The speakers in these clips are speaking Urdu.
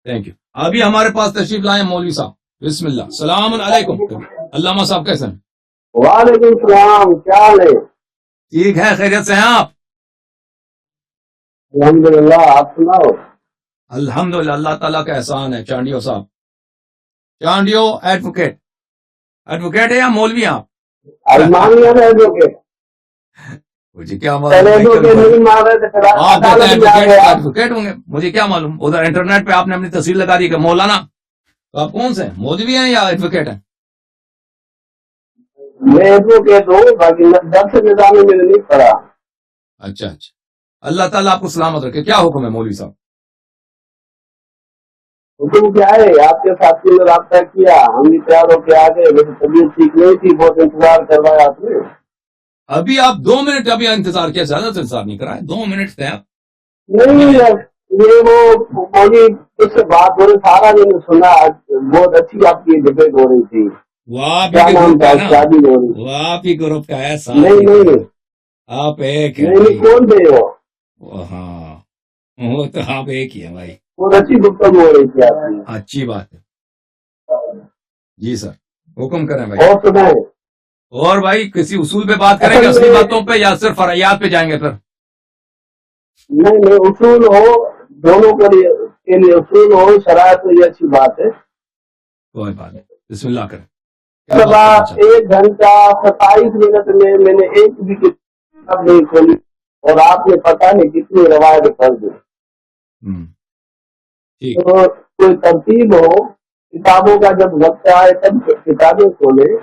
Thank you. ابھی ہمارے پاس تشریف لائے مولوی صاحب. بسم اللہ. السلام علیکم. علامہ صاحب کیسے ہیں؟ وعلیکم السلام، کیا حال ہے؟ ٹھیک ہے، خیریت سے ہیں آپ؟ الحمدللہ، آپ سناؤ؟ الحمدللہ، اللہ تعالیٰ کا احسان ہے. چانڈیو صاحب، چانڈیو ایڈوکیٹ ہے یا مولوی آپ؟ المانیہ میں ایڈوکیٹ. مجھے کیا پہلے ایڈوکیٹ نہیں مار رہے تھے، پھر آپ کہتے ہیں عدالت میں آ گئے آپ. ایڈوکیٹ ہوں گے، مجھے کیا معلوم. ادھر انٹرنیٹ پہ آپ نے اپنی تصویر لگا دی کہ مولانا. تو آپ کون سے ہیں، مولوی ہیں یا ایڈوکیٹ ہیں؟ میں ایڈوکیٹ ہوں، باقی درس نظامی میں نہیں پڑھا. اچھا اچھا، اللہ تعالیٰ آپ کو سلامت رکھے. کیا حکم ہے مولوی صاحب؟ حکم کیا ہے؟ آپ کے ساتھی نے رابطہ کیا، ہم بھی تیار ہو کے آ گئے. میری طبیعت ٹھیک نہیں تھی، بہت انتظار کروایا آپ نے. ابھی آپ 2 منٹ ابھی انتظار کیا، زیادہ سے انتظار نہیں کرائے. 2 منٹ تھے آپ. نہیں، یہ وہ مولوی اس سے بات ہو رہی، سارا میں نے سنا. بہت اچھی آپ کی ڈبیٹ ہو رہی تھی. وہ آپ کیا ہی کے نام گروپ تھا؟ کا ہے نا، شادی ہو رہی. وہ آپ ہی گروپ کا ہے. نہیں نہیں آپ ایک ہیں نہیں، بھائی. کون تھے وہ؟ ہاں، وہ تو آپ ایک ہی ہیں بھائی. بہت اچھی گفتگو ہو رہی تھی آپ کی. اچھی بات ہے. جی سر، حکم کریں بھائی. اور سنائیں. اور بھائی کسی اصول پہ بات کریں گے، اصلی باتوں پہ، یا صرف فرعیات پہ جائیں گے پھر؟ نہیں نہیں، اصول ہو دونوں کے لیے اصول ہو، شرائط ہو، یہ اچھی بات ہے. کوئی بات نہیں، بسم اللہ کریں. صبح 1 گھنٹہ 27 منٹ میں نے ایک بھی کتاب نہیں کھولی، اور آپ نے پتہ نہیں کتنی روایت پڑھ دی. تو کوئی ترتیب ہو، کتابوں کا جب وقت آئے تب کتابیں کھولے،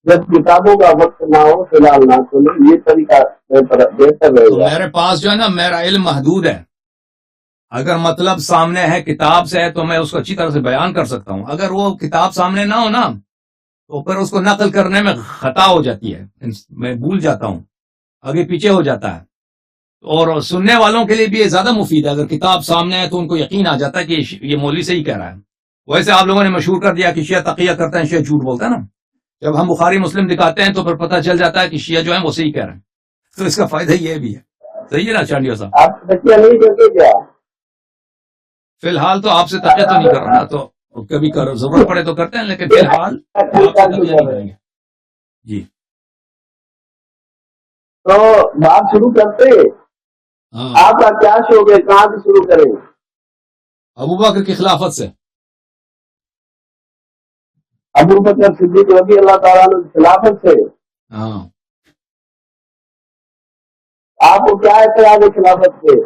جب کتابوں کا وقت نہ ہو فی الحال نہ کھولے. یہ طریقہ بہتر رہے گا. میرے پاس جو ہے نا، میرا علم محدود ہے. اگر مطلب سامنے ہے، کتاب سے ہے، تو میں اس کو اچھی طرح سے بیان کر سکتا ہوں. اگر وہ کتاب سامنے نہ ہو نا، تو پھر اس کو نقل کرنے میں خطا ہو جاتی ہے. میں بھول جاتا ہوں، آگے پیچھے ہو جاتا ہے. اور سننے والوں کے لیے بھی یہ زیادہ مفید ہے. اگر کتاب سامنے ہے تو ان کو یقین آ جاتا ہے کہ یہ مولوی سے ہی کہہ رہا ہے. ویسے آپ لوگوں نے مشہور کر دیا کہ شیعہ تقیہ کرتے ہیں، شیعہ جھوٹ بولتا ہے نا. جب ہم بخاری مسلم دکھاتے ہیں تو پھر پتہ چل جاتا ہے کہ شیعہ جو ہیں وہ صحیح کہہ رہے ہیں. تو اس کا فائدہ یہ بھی ہے. صحیح ہے نا چانڈیو صاحب؟ آپ تقیہ نہیں کرتے کیا؟ فی الحال تو آپ سے تقیہ تو نہیں کر رہا نا، تو کبھی ضرورت پڑے تو کرتے ہیں، لیکن فی الحال آپ سے تقیہ نہیں کریں گے. جی، تو بات شروع کرتے. آپ کا کیا شوق ہے، کہاں سے شروع کریں؟ ابوبکر کی خلافت سے. ابوبکر صدیق رضی اللہ تعالیٰ عنہ کی خلافت سے. ہاں، آپ کو کیا اعتراض ہے خلافت سے؟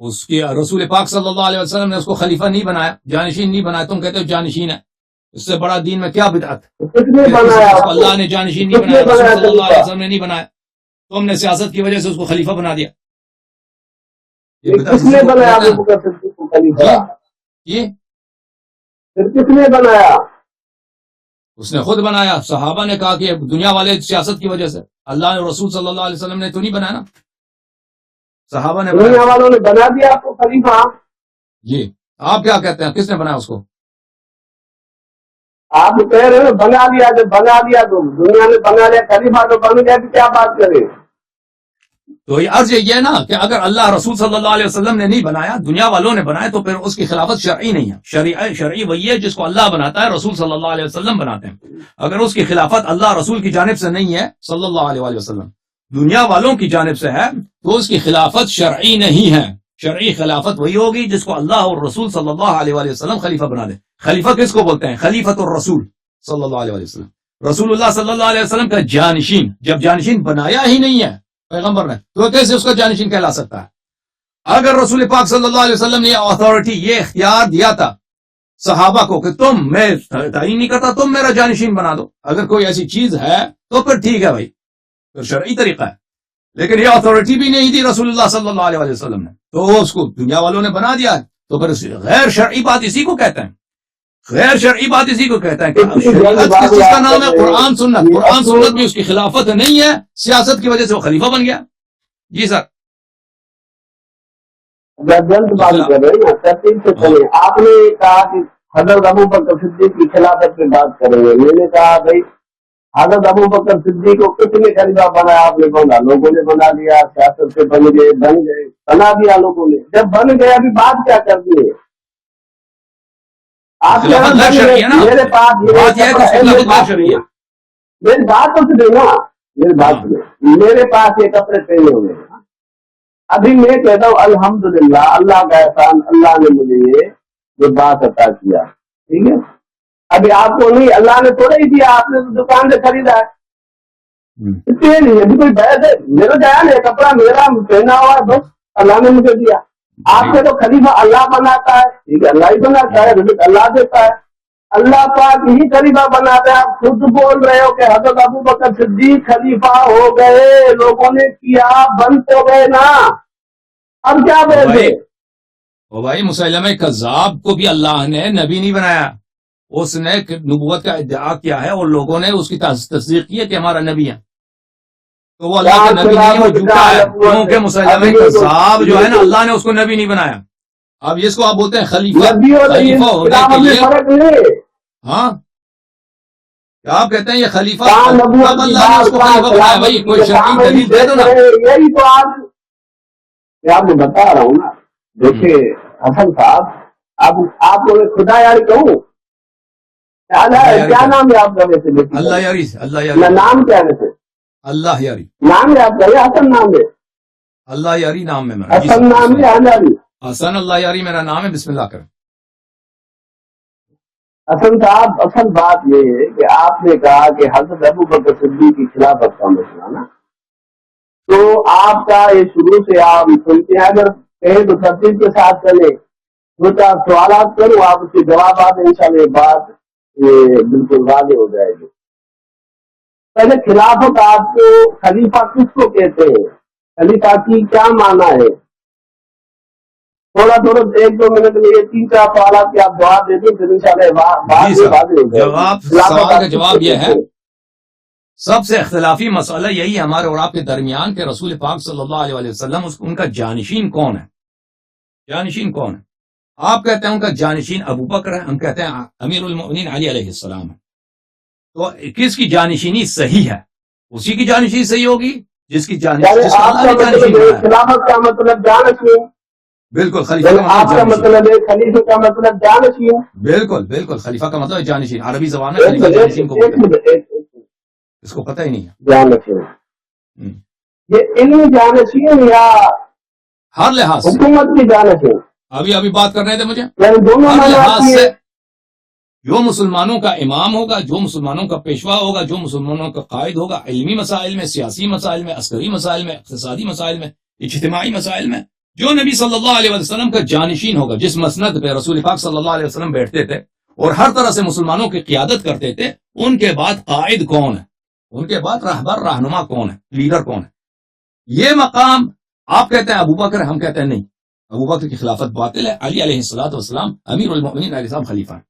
اس کی رسول پاک صلی اللہ علیہ وسلم نے اس کو خلیفہ نہیں بنایا، جانشین نہیں بنایا. تم کہتے ہو جانشین ہے، اس سے بڑا دین میں کیا بدعت؟ کس نے بنایا؟ اللہ نے جانشین نہیں بنایا، رسول صلی اللہ علیہ وسلم نے نہیں بنایا. تم نے سیاست کی وجہ سے اس کو خلیفہ بنا دیا. کس نے بنایا ابوبکر صدیق کو خلیفہ؟ یہ پھر کس نے بنایا؟ اس نے خود بنایا. صحابہ نے کہا کہ دنیا والے سیاست کی وجہ سے، اللہ نے رسول صلی اللہ علیہ وسلم نے تو نہیں بنایا نا، صحابہ نے دنیا والوں نے بنا دیا آپ کو خلیفہ. جی، آپ کیا کہتے ہیں، کس نے بنایا اس کو؟ آپ کہہ رہے ہیں بنا دیا. جب بنا دیا تو دنیا نے بنا لیا خلیفہ، تو بن گیا تو کیا بات کرے؟ تو یہ عرض یہ ہے نا کہ اگر اللہ رسول صلی اللہ علیہ وسلم نے نہیں بنایا، دنیا والوں نے بنایا، تو پھر اس کی خلافت شرعی نہیں ہے. شرعی وہی ہے جس کو اللہ بناتا ہے، رسول صلی اللہ علیہ وسلم بناتے ہیں. اگر اس کی خلافت اللہ رسول کی جانب سے نہیں ہے صلی اللہ علیہ وسلم، دنیا والوں کی جانب سے ہے، تو اس کی خلافت شرعی نہیں ہے. شرعی خلافت وہی ہوگی جس کو اللہ اور رسول صلی اللہ علیہ وسلم خلیفہ بنا دے. خلیفہ کس کو بولتے ہیں؟ خلیفۃ الرسول صلی اللہ علیہ وسلم، رسول اللہ صلی اللہ علیہ وسلم کا جانشین. جب جانشین بنایا ہی نہیں ہے پیغمبر نے، تو کیسے اس کا جانشین کہلا سکتا ہے؟ اگر رسول پاک صلی اللہ علیہ وسلم نے یہ اتھارٹی، یہ اختیار دیا تھا صحابہ کو کہ تم، میں تعین نہیں کرتا، تم میرا جانشین بنا دو، اگر کوئی ایسی چیز ہے تو پھر ٹھیک ہے بھائی، پھر شرعی طریقہ ہے. لیکن یہ اتھارٹی بھی نہیں دی رسول اللہ صلی اللہ علیہ وسلم نے، تو وہ اس کو دنیا والوں نے بنا دیا ہے. تو پھر غیر شرعی بات اسی کو کہتے ہیں. غیر شرعی بات اسی کو کہتا ہے کہ شریعت کس چیز کا نام ہے؟ قرآن سنت. قرآن سنت میں اس کی خلافت نہیں ہے، سیاست کی وجہ سے وہ خلیفہ بن گیا. جی سر، جلد بات کر رہے ہیں نا، ترتیب سے چلے. آپ نے کہا کہ حضرت ابوبکر صدیق کی خلافت پہ بات کریں گے. میں نے کہا بھائی حضرت ابو بکر صدیق کو کس نے خلیفہ بنایا؟ آپ نے بنا، لوگوں نے بنا دیا، سیاست سے بن گئے بنا دیا لوگوں نے. جب بن گئے ابھی بات کیا کرنی ہے؟ آپ کے خلافت غیر شرعی ہے نا، میرے پاس بات یہ ہے کہ خلافت غیر شرعی ہے. میری بات تو سنے نا، میری بات سنے. میرے پاس یہ کپڑے پہنے ہوئے ہیں، ابھی میں کہتا ہوں الحمدللہ اللہ کا احسان، اللہ نے مجھے یہ بات عطا کیا، ٹھیک ہے. ابھی آپ کو نہیں، اللہ نے تھوڑا ہی دیا، آپ نے تو دکان سے خریدا ہے، اس لیے نہیں ابھی کوئی بحث ہے. میرا گیا نہیں کپڑا، میرا پہنا ہوا ہے، بس اللہ نے مجھے دیا. آپ سے تو خلیفہ اللہ بناتا ہے، ٹھیک ہے، اللہ ہی بناتا ہے، رزق اللہ دیتا ہے، اللہ پاک ہی خلیفہ بناتا ہے. آپ خود بول رہے ہو کہ حضرت ابو بکر صدیق خلیفہ ہو گئے، لوگوں نے کیا، بند تو گئے نا، اب کیا بولتے؟ او بھائی مسلمہ کذاب کو بھی اللہ نے نبی نہیں بنایا، اس نے نبوت کا ادعا کیا ہے اور لوگوں نے اس کی تصدیق کی ہے کہ ہمارا نبی ہے، تو وہ اللہ کا نبی نہیں ہے، وہ جھوٹا ہے. کیونکہ مسلمہ کذاب جو ہے نا، اللہ نے اس کو نبی نہیں بنایا. اب اس کو آپ بولتے ہیں خلیفہ، خلیفہ ہونے کے لیے، ہاں کیا آپ کہتے ہیں یہ خلیفہ، اب اللہ نے اس کو خلیفہ بنایا. بھائی کوئی شرعی دلیل دے دو نا. یہی تو آج میں آپ کو بتا رہا ہوں نا. دیکھیے حسن صاحب، اب آپ کو میں خدا یاری کہوں، کیا نام ہے آپ کا ویسے؟ اللہ یاری، اللہ میں یاری، نام کیا ہے ویسے؟ اللہ یاری، نام ہے آپ کا؟ یہ حسن نام ہے؟ اللہ یاری نام ہے میرا. حسن نام ہے یاری؟ حسن اللہ یاری میرا نام ہے. بسم اللہ کریں. حسن صاحب، اصل بات یہ ہے کہ آپ نے کہا کہ حضرت ابو بکر صدیق کی خلافت کا مسئلہ نا، تو آپ کا یہ شروع سے آپ سنتے ہیں، اگر کہیں تو ترتیب کے ساتھ چلے، دو چار سوالات کروں، آپ اس کے جوابات انشاءاللہ یہ بات بالکل واضح ہو جائے گی. پہلے خلافت آپ کو خلیفہ کس کو کہتے ہیں؟ خلیفہ کی کیا معنی ہے؟ تھوڑا ایک دو منٹ میں یہ تین چار سوالات کی آپ جواب دے دیں، پھر انشاءاللہ سوال کا جواب یہ ہے، سب سے اختلافی مسئلہ یہی ہمارے اور آپ کے درمیان کہ رسول پاک صلی اللہ علیہ وسلم ان کا جانشین کون ہے؟ جانشین کون ہے؟ آپ کہتے ہیں ان کا جانشین ابو بکر ہے، ہم کہتے ہیں امیر المؤمنین علی علیہ السلام ہے. تو کس کی جانشینی صحیح ہے؟ اسی کی جانشینی صحیح ہوگی جس کی جانشین خلافت کا مطلب جانشین. بالکل خلیفہ آپ کا مطلب ہے خلیفہ کا مطلب جانشین. بالکل بالکل خلیفہ کا مطلب جانشین، عربی زبان میں خلیفہ جانشین کو بولتے ہیں. اس کو پتہ ہی نہیں ہے جانشین. یہ علمی جانشین یا ہر لحاظ سے حکومت کی جانشین؟ ابھی بات کر رہے تھے مجھے. دونوں ہر لحاظ سے جو مسلمانوں کا امام ہوگا، جو مسلمانوں کا پیشوا ہوگا، جو مسلمانوں کا قائد ہوگا، علمی مسائل میں، سیاسی مسائل میں، عسکری مسائل میں، اقتصادی مسائل میں، اجتماعی مسائل میں، جو نبی صلی اللہ علیہ وسلم کا جانشین ہوگا، جس مسند پہ رسول پاک صلی اللہ علیہ وسلم بیٹھتے تھے اور ہر طرح سے مسلمانوں کی قیادت کرتے تھے، ان کے بعد قائد کون ہے، ان کے بعد رہبر رہنما کون ہے، لیڈر کون ہے، یہ مقام آپ کہتے ہیں ابو بکر، ہم کہتے ہیں نہیں، ابو بکر کی خلافت باطل ہے، علی علیہ الصلوۃ والسلام امیر المؤمنین علیہ السلام خلیفہ ہے.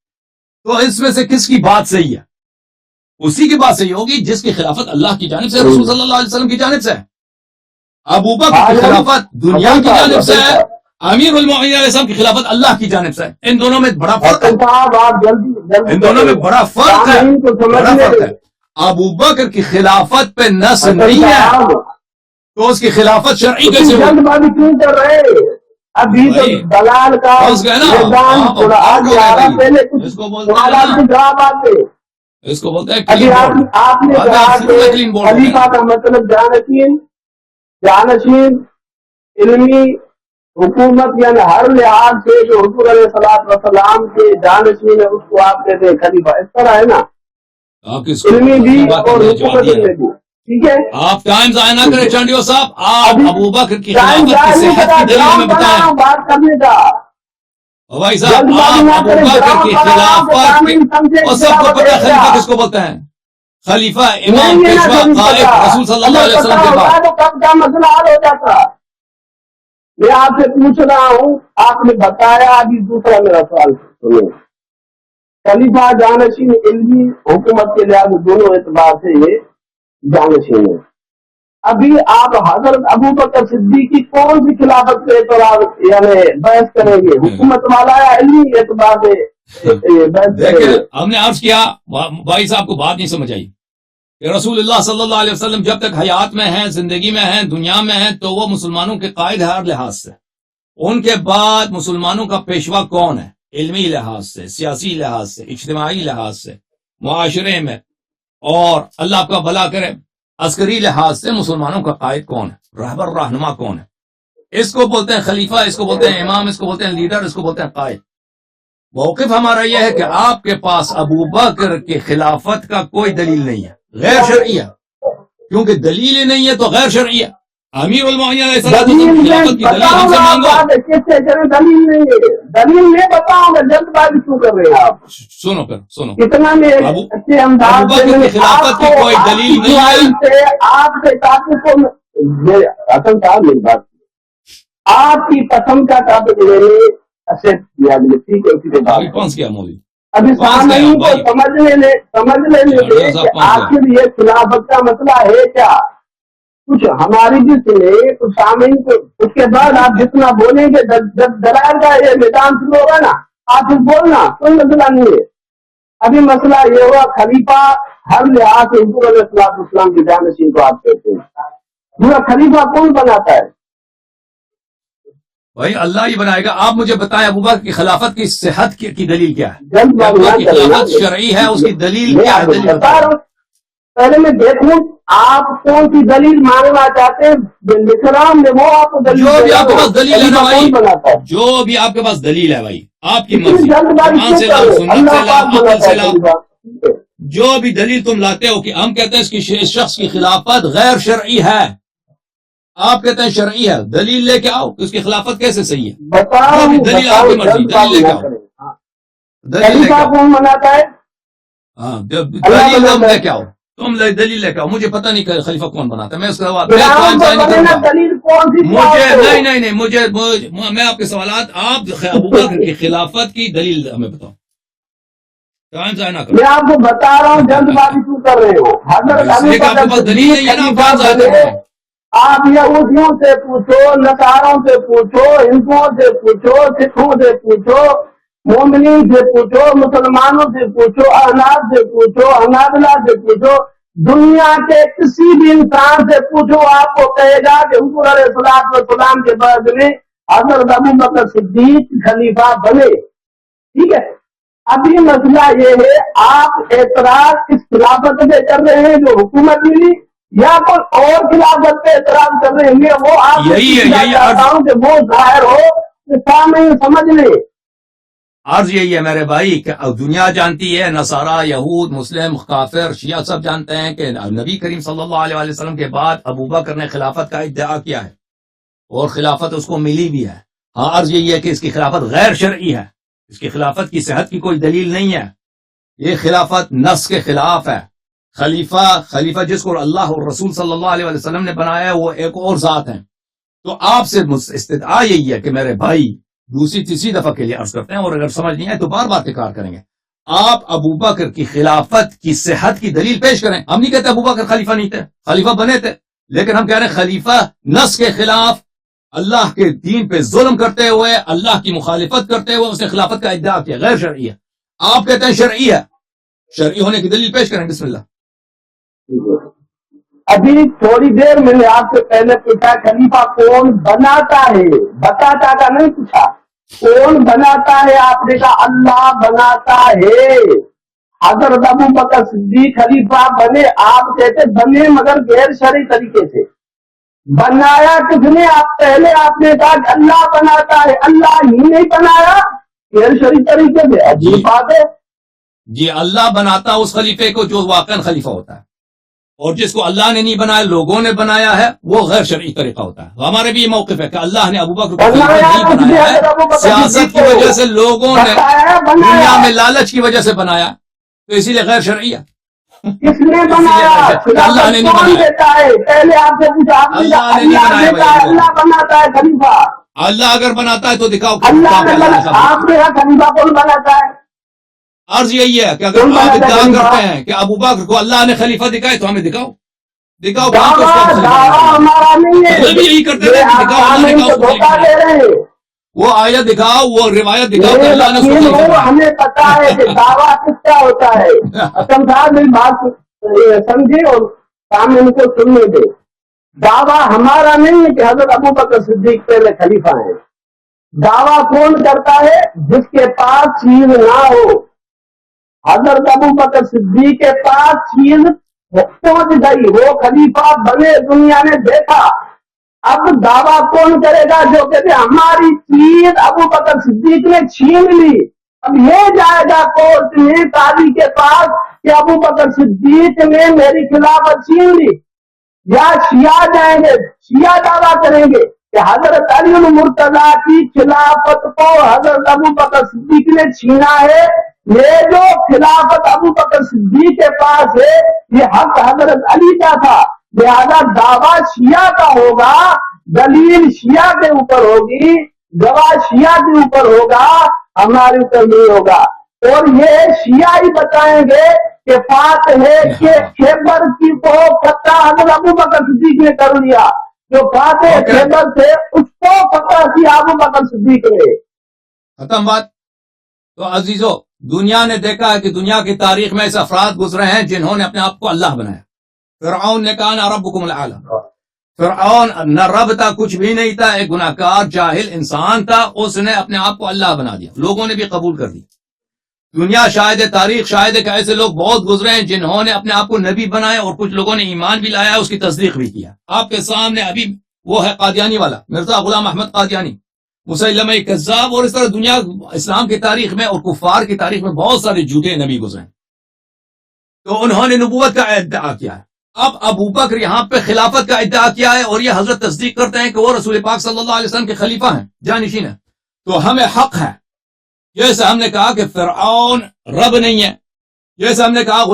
تو اس میں سے کس کی بات صحیح ہے؟ اسی کی بات صحیح ہوگی جس کی خلافت اللہ کی جانب سے، رسول صلی اللہ علیہ وسلم کی جانب سے ہے. ابو بکر کی خلافت دنیا کی جانب سے ہے، امیر المؤمنین علیہ السلام کی خلافت اللہ کی جانب سے ہے. ان دونوں میں بڑا فرق ہے، ان دونوں میں بڑا فرق ہے، بڑا فرق ہے. ابو بکر کی خلافت پہ نص نہیں ہے تو اس کی خلافت شرعی کیسے ہوگی؟ جلد کیوں کر رہے؟ ابھی تو دلال کا اس کو بولتے ہیں آپ نے کہا کہ خلیفہ کا مطلب جانشین علمی حکومت، یعنی ہر لحاظ سے جو حضور علیہ الصلوۃ والسلام کے جانشین ہے اس کو آپ کہتے ہیں خلیفہ. اس طرح ہے نا، علمی بھی اور حکومت میں بھی. ٹھیک ہے، آپ ٹائم ضائع نہ کریں چانڈیو صاحب، آپ ابو بکر کی خلافت کی صحت کی دلیل ہمیں بتائیں. بات کرنے کا بھائی صاحب، آپ ابو بکر کی خلافت اور سب کو پتہ خلیفہ کس کو بولتے ہیں؟ خلیفہ، امام، پیشوا، قائد رسول صلی اللہ علیہ وسلم کے بعد. کب کا مسئلہ حل ہو جاتا؟ میں آپ سے پوچھ رہا ہوں، آپ نے بتایا. ابھی دوسرا میرا سوال سنیں. خلیفہ جانشین علمی حکومت کے لحاظ دونوں اعتبار سے یہ جانشین ہے. ابھی آپ حضرت ابو بکر صدیق کی کون سی خلافت کے اعتبار یعنی بحث کریں گے؟ حکومت والا یا علمی اعتبار سے بحث کریں گے؟ ہم نے عرض کیا بھائی صاحب کو بات نہیں سمجھ آئی کہ رسول اللہ صلی اللہ علیہ وسلم جب تک حیات میں ہیں، زندگی میں ہیں، دنیا میں ہیں، تو وہ مسلمانوں کے قائد ہے ہر لحاظ سے. ان کے بعد مسلمانوں کا پیشوا کون ہے؟ علمی لحاظ سے، سیاسی لحاظ سے، اجتماعی لحاظ سے، معاشرے میں، اور اللہ آپ کا بھلا کرے عسکری لحاظ سے مسلمانوں کا قائد کون ہے، رہبر رہنما کون ہے؟ اس کو بولتے ہیں خلیفہ، اس کو بولتے ہیں امام، اس کو بولتے ہیں لیڈر، اس کو بولتے ہیں قائد. موقف ہمارا یہ ہے کہ آپ کے پاس ابو بکر کی خلافت کا کوئی دلیل نہیں ہے، غیر شرعی ہے. کیونکہ دلیل ہی نہیں ہے تو غیر شرعی ہے. امیر المومنین علیہ السلام کی خلافت کی دلیل ہم سے مانگو. دلیل نہیں ہے، دلیل نہیں بتاؤں گا، جلد بازی کیوں کر رہے ہیں آپ؟ سنو پھر سنو، کتنا ابو بکر کی خلافت کی کوئی دلیل نہیں ہے. آپ سے ٹاپک کو اصل صاحب میری بات آپ کی پسند کا ٹاپک میں نے ایکسپٹ کیا، ٹھیک ہے، اسی کے بعد کون کیا مولوی ابھی سامعین کو سمجھ لینے دے کہ آخر یہ خلافت کا مسئلہ ہے کیا. کچھ ہماری بھی سنے کچھ سامعین کو، اس کے بعد آپ جتنا بولیں گے جب دلائل کا یہ میدان شروع ہوگا نا، آپ پھر بولنا، کوئی مسئلہ نہیں ہے. ابھی مسئلہ یہ ہوا خلیفہ ہر لحاظ سے حضور علیہ الصلوۃ والسلام کی جانشین کو آپ کہتے ہیں. پورا خلیفہ کون بناتا ہے؟ بھائی اللہ ہی بنائے گا. آپ مجھے بتائیں ابو بکر کی خلافت کی صحت کی دلیل کیا ہے؟ جلد ابو بکر کی خلافت شرعی ہے، اس کی دلیل کیا ہے؟ دلیل بتائیں. پہلے میں دیکھوں آپ کون سی دلیل مانگنا چاہتے ہیں، لکھ رہا ہوں میں وہ آپ کو دلیل. جو بھی آپ کے پاس دلیل ہے نا بھائی، بناتا ہے جو بھی آپ کے پاس دلیل ہے بھائی، آپ کی مرضی، جلد بازی قرآن سے کیوں لاؤ، کر رہے؟ سنت سے اللہ لاؤ، پاک عقل سے بناتا لاؤ، ہے. جو بھی دلیل تم لاتے ہو. کہ ہم کہتے ہیں اس شخص کی خلافت غیر شرعی ہے، آپ کہتے ہیں شرعی ہے. دلیل لے کے آؤ کہ اس کی خلافت کیسے صحیح ہے. بتاؤ دلیل آپ کی مرضی، دلیل لے کے آؤ، دلیل لے کے خلیفہ آؤ. کون بناتا ہے؟ ہاں دلیل تم لے کے آؤ، تم دلیل لے کے آؤ. مجھے پتہ نہیں کہ خلیفہ کون بناتا ہے. میں اس کا جواب دلیل کون سی؟ مجھے نہیں مجھے میں آپ کے سوالات، آپ ابو بکر کی خلافت کی دلیل ہمیں بتاؤ. ٹائم ضائع نہ کرو. میں آپ کو بتا رہا ہوں جلد بازی کیوں کر رہے ہو. حضرت اس لیے کہ آپ کے پاس دلیل نہیں ہے نا، آپ ٹائم ضائع کر رہے ہیں. آپ یہودیوں سے پوچھو، نصاروں سے پوچھو، ہندوؤں سے پوچھو، سکھوں سے پوچھو، مومنین سے پوچھو، مسلمانوں سے پوچھو، احناف سے پوچھو، حنابلہ سے پوچھو، دنیا کے کسی بھی انسان سے پوچھو، آپ کو کہے گا کہ حضور علیہ الصلوۃ والسلام کے بعد میں حضرت ابو بکر صدیق خلیفہ بنے. ٹھیک ہے، ابھی مسئلہ یہ ہے آپ اعتراض اس خلافت پہ کر رہے ہیں جو حکومت ملی، یا کوئی اور خلافت پہ اعتراض کر رہے ہیں. وہ آپ چاہتا ہوں کہ وہ ظاہر ہو کہ سامنے سمجھ لیں. عرض یہی ہے میرے بھائی کہ دنیا جانتی ہے، نصارہ، یہود، مسلم، کافر، شیعہ سب جانتے ہیں کہ نبی کریم صلی اللہ علیہ وسلم کے بعد ابو بکر نے خلافت کا ادعا کیا ہے اور خلافت اس کو ملی بھی ہے. ہاں عرض یہی ہے کہ اس کی خلافت غیر شرعی ہے، اس کی خلافت کی صحت کی کوئی دلیل نہیں ہے. یہ خلافت نص کے خلاف ہے. خلیفہ جس کو اللہ اور رسول صلی اللہ علیہ وسلم نے بنایا ہے وہ ایک اور ذات ہے. تو آپ سے استدعا یہی ہے کہ میرے بھائی دوسری تیسری دفعہ کے لیے عرض کرتے ہیں، اور اگر سمجھ نہیں آئے تو بار بار تکرار کریں گے. آپ ابو بکر کی خلافت کی صحت کی دلیل پیش کریں. ہم نہیں کہتے ابو بکر خلیفہ نہیں تھے، خلیفہ بنے تھے، لیکن ہم کہہ رہے ہیں خلیفہ نص کے خلاف، اللہ کے دین پہ ظلم کرتے ہوئے، اللہ کی مخالفت کرتے ہوئے اس نے خلافت کا ادعا کیا، غیر شرعی ہے. آپ کہتے ہیں شرعی ہے. شرعی ہونے کی دلیل پیش کریں. بسم اللہ. ابھی تھوڑی دیر میں نے آپ سے پہلے پوچھا خلیفہ کون بناتا ہے، بتاتا کا نہیں پوچھا، کون بناتا ہے. آپ نے کہا اللہ بناتا ہے. حضرت ابو بکر صدیق خلیفہ بنے، آپ کہتے بنے مگر غیر شرعی طریقے سے. بنایا کس نے؟ آپ پہلے آپ نے کہا کہ اللہ بناتا ہے، اللہ ہی نہیں بنایا، غیر شرعی طریقے سے. عجیب بات ہے. جی اللہ بناتا اس خلیفے کو جو واقعا خلیفہ ہوتا ہے، اور جس کو اللہ نے نہیں بنایا لوگوں نے بنایا ہے وہ غیر شرعی طریقہ ہوتا ہے. ہمارے بھی یہ موقف ہے کہ اللہ نے ابو بکر کو خلیفہ نہیں بنایا ہے، سیاست کی وجہ سے لوگوں نے دنیا میں لالچ کی وجہ سے بنایا، تو اسی لیے غیر شرعی ہے. کس نے بنایا؟ اللہ نے نہیں بنایا. پہلے آپ سے پوچھا، اللہ بناتا ہے خلیفہ. اللہ اگر بناتا ہے تو دکھاؤ. اللہ نے آپ نے خلیفہ کون بناتا ہے؟ عرض یہی ہے کہ اگر آپ ادعا کرتے ہیں کہ ابو بکر کو اللہ نے خلیفہ دکھائے تو ہمیں دکھاؤ ہمارا نہیں ہے. یہی کرتے ہیں. وہ آیت دکھاؤ، وہ روایت دکھاؤ کہ اللہ نے ہمیں پتا ہے کہ دعویٰ کس کا ہوتا ہے. اسم صاحب میری بات سمجھے اور سامنے ان کو سننے دے. دعویٰ ہمارا نہیں ہے کہ حضرت ابو بکر صدیق پہلے خلیفہ ہیں. دعویٰ کون کرتا ہے؟ جس کے پاس چیز نہ ہو. حضرت ابو بکر صدیق کے پاس چیز پہنچ گئی, وہ خلیفہ بنے, دنیا نے دیکھا. اب دعویٰ کون کرے گا؟ جو کہتے ہماری چیز ابو بکر صدیق نے چھین لی. اب یہ جائے گا کورٹ میں قاضی کے پاس کہ ابو بکر صدیق نے میری خلافت چھین لی. یا شیعہ جائیں گے, شیعہ دعویٰ کریں گے کہ حضرت علی المرتضیٰ کی خلافت کو حضرت ابو بکر صدیق نے چھینا ہے. یہ جو خلافت ابو بکر صدیق کے پاس ہے یہ حق حضرت علی کا تھا. لہذا دعویٰ شیعہ کا ہوگا, دلیل شیعہ کے اوپر ہوگی, گواہ شیعہ کے اوپر ہوگا, ہمارے اوپر نہیں ہوگا. اور یہ شیعہ ہی بتائیں گے کہ فاتح کے خیبر کی کو فتح حضرت ابو بکر صدیق نے کر لیا. جو فاتح خیبر تھے اس کو فتح کیا ابو بکر صدیق نے. ختم بات. تو عزیزو, دنیا نے دیکھا ہے کہ دنیا کی تاریخ میں ایسے افراد گزرے ہیں جنہوں نے اپنے آپ کو اللہ بنایا. فرعون نے کہا نا ربکم الاعلی. فرعون نہ رب تھا, کچھ بھی نہیں تھا, ایک گناہ گار جاہل انسان تھا. اس نے اپنے آپ کو اللہ بنا دیا, لوگوں نے بھی قبول کر دی. دنیا شاہد تاریخ شاہد ہے کہ ایسے لوگ بہت گزرے ہیں جنہوں نے اپنے آپ کو نبی بنایا, اور کچھ لوگوں نے ایمان بھی لایا, اس کی تصدیق بھی کیا. آپ کے سامنے ابھی وہ ہے قادیانی والا مرزا غلام احمد قادیانی, مسیلمہ کذاب, اور اس طرح دنیا اسلام کی تاریخ میں اور کفار کی تاریخ میں بہت سارے جھوٹے نبی گزرے ہیں. تو انہوں نے نبوت کا ادعا کیا ہے. اب ابو بکر یہاں پہ خلافت کا ادعا کیا ہے, اور یہ حضرت تصدیق کرتے ہیں کہ وہ رسول پاک صلی اللہ علیہ وسلم کے خلیفہ ہیں, جانشین ہیں. تو ہمیں حق ہے, جیسے ہم نے کہا کہ فرعون رب نہیں ہے, جیسے ہم نے کہا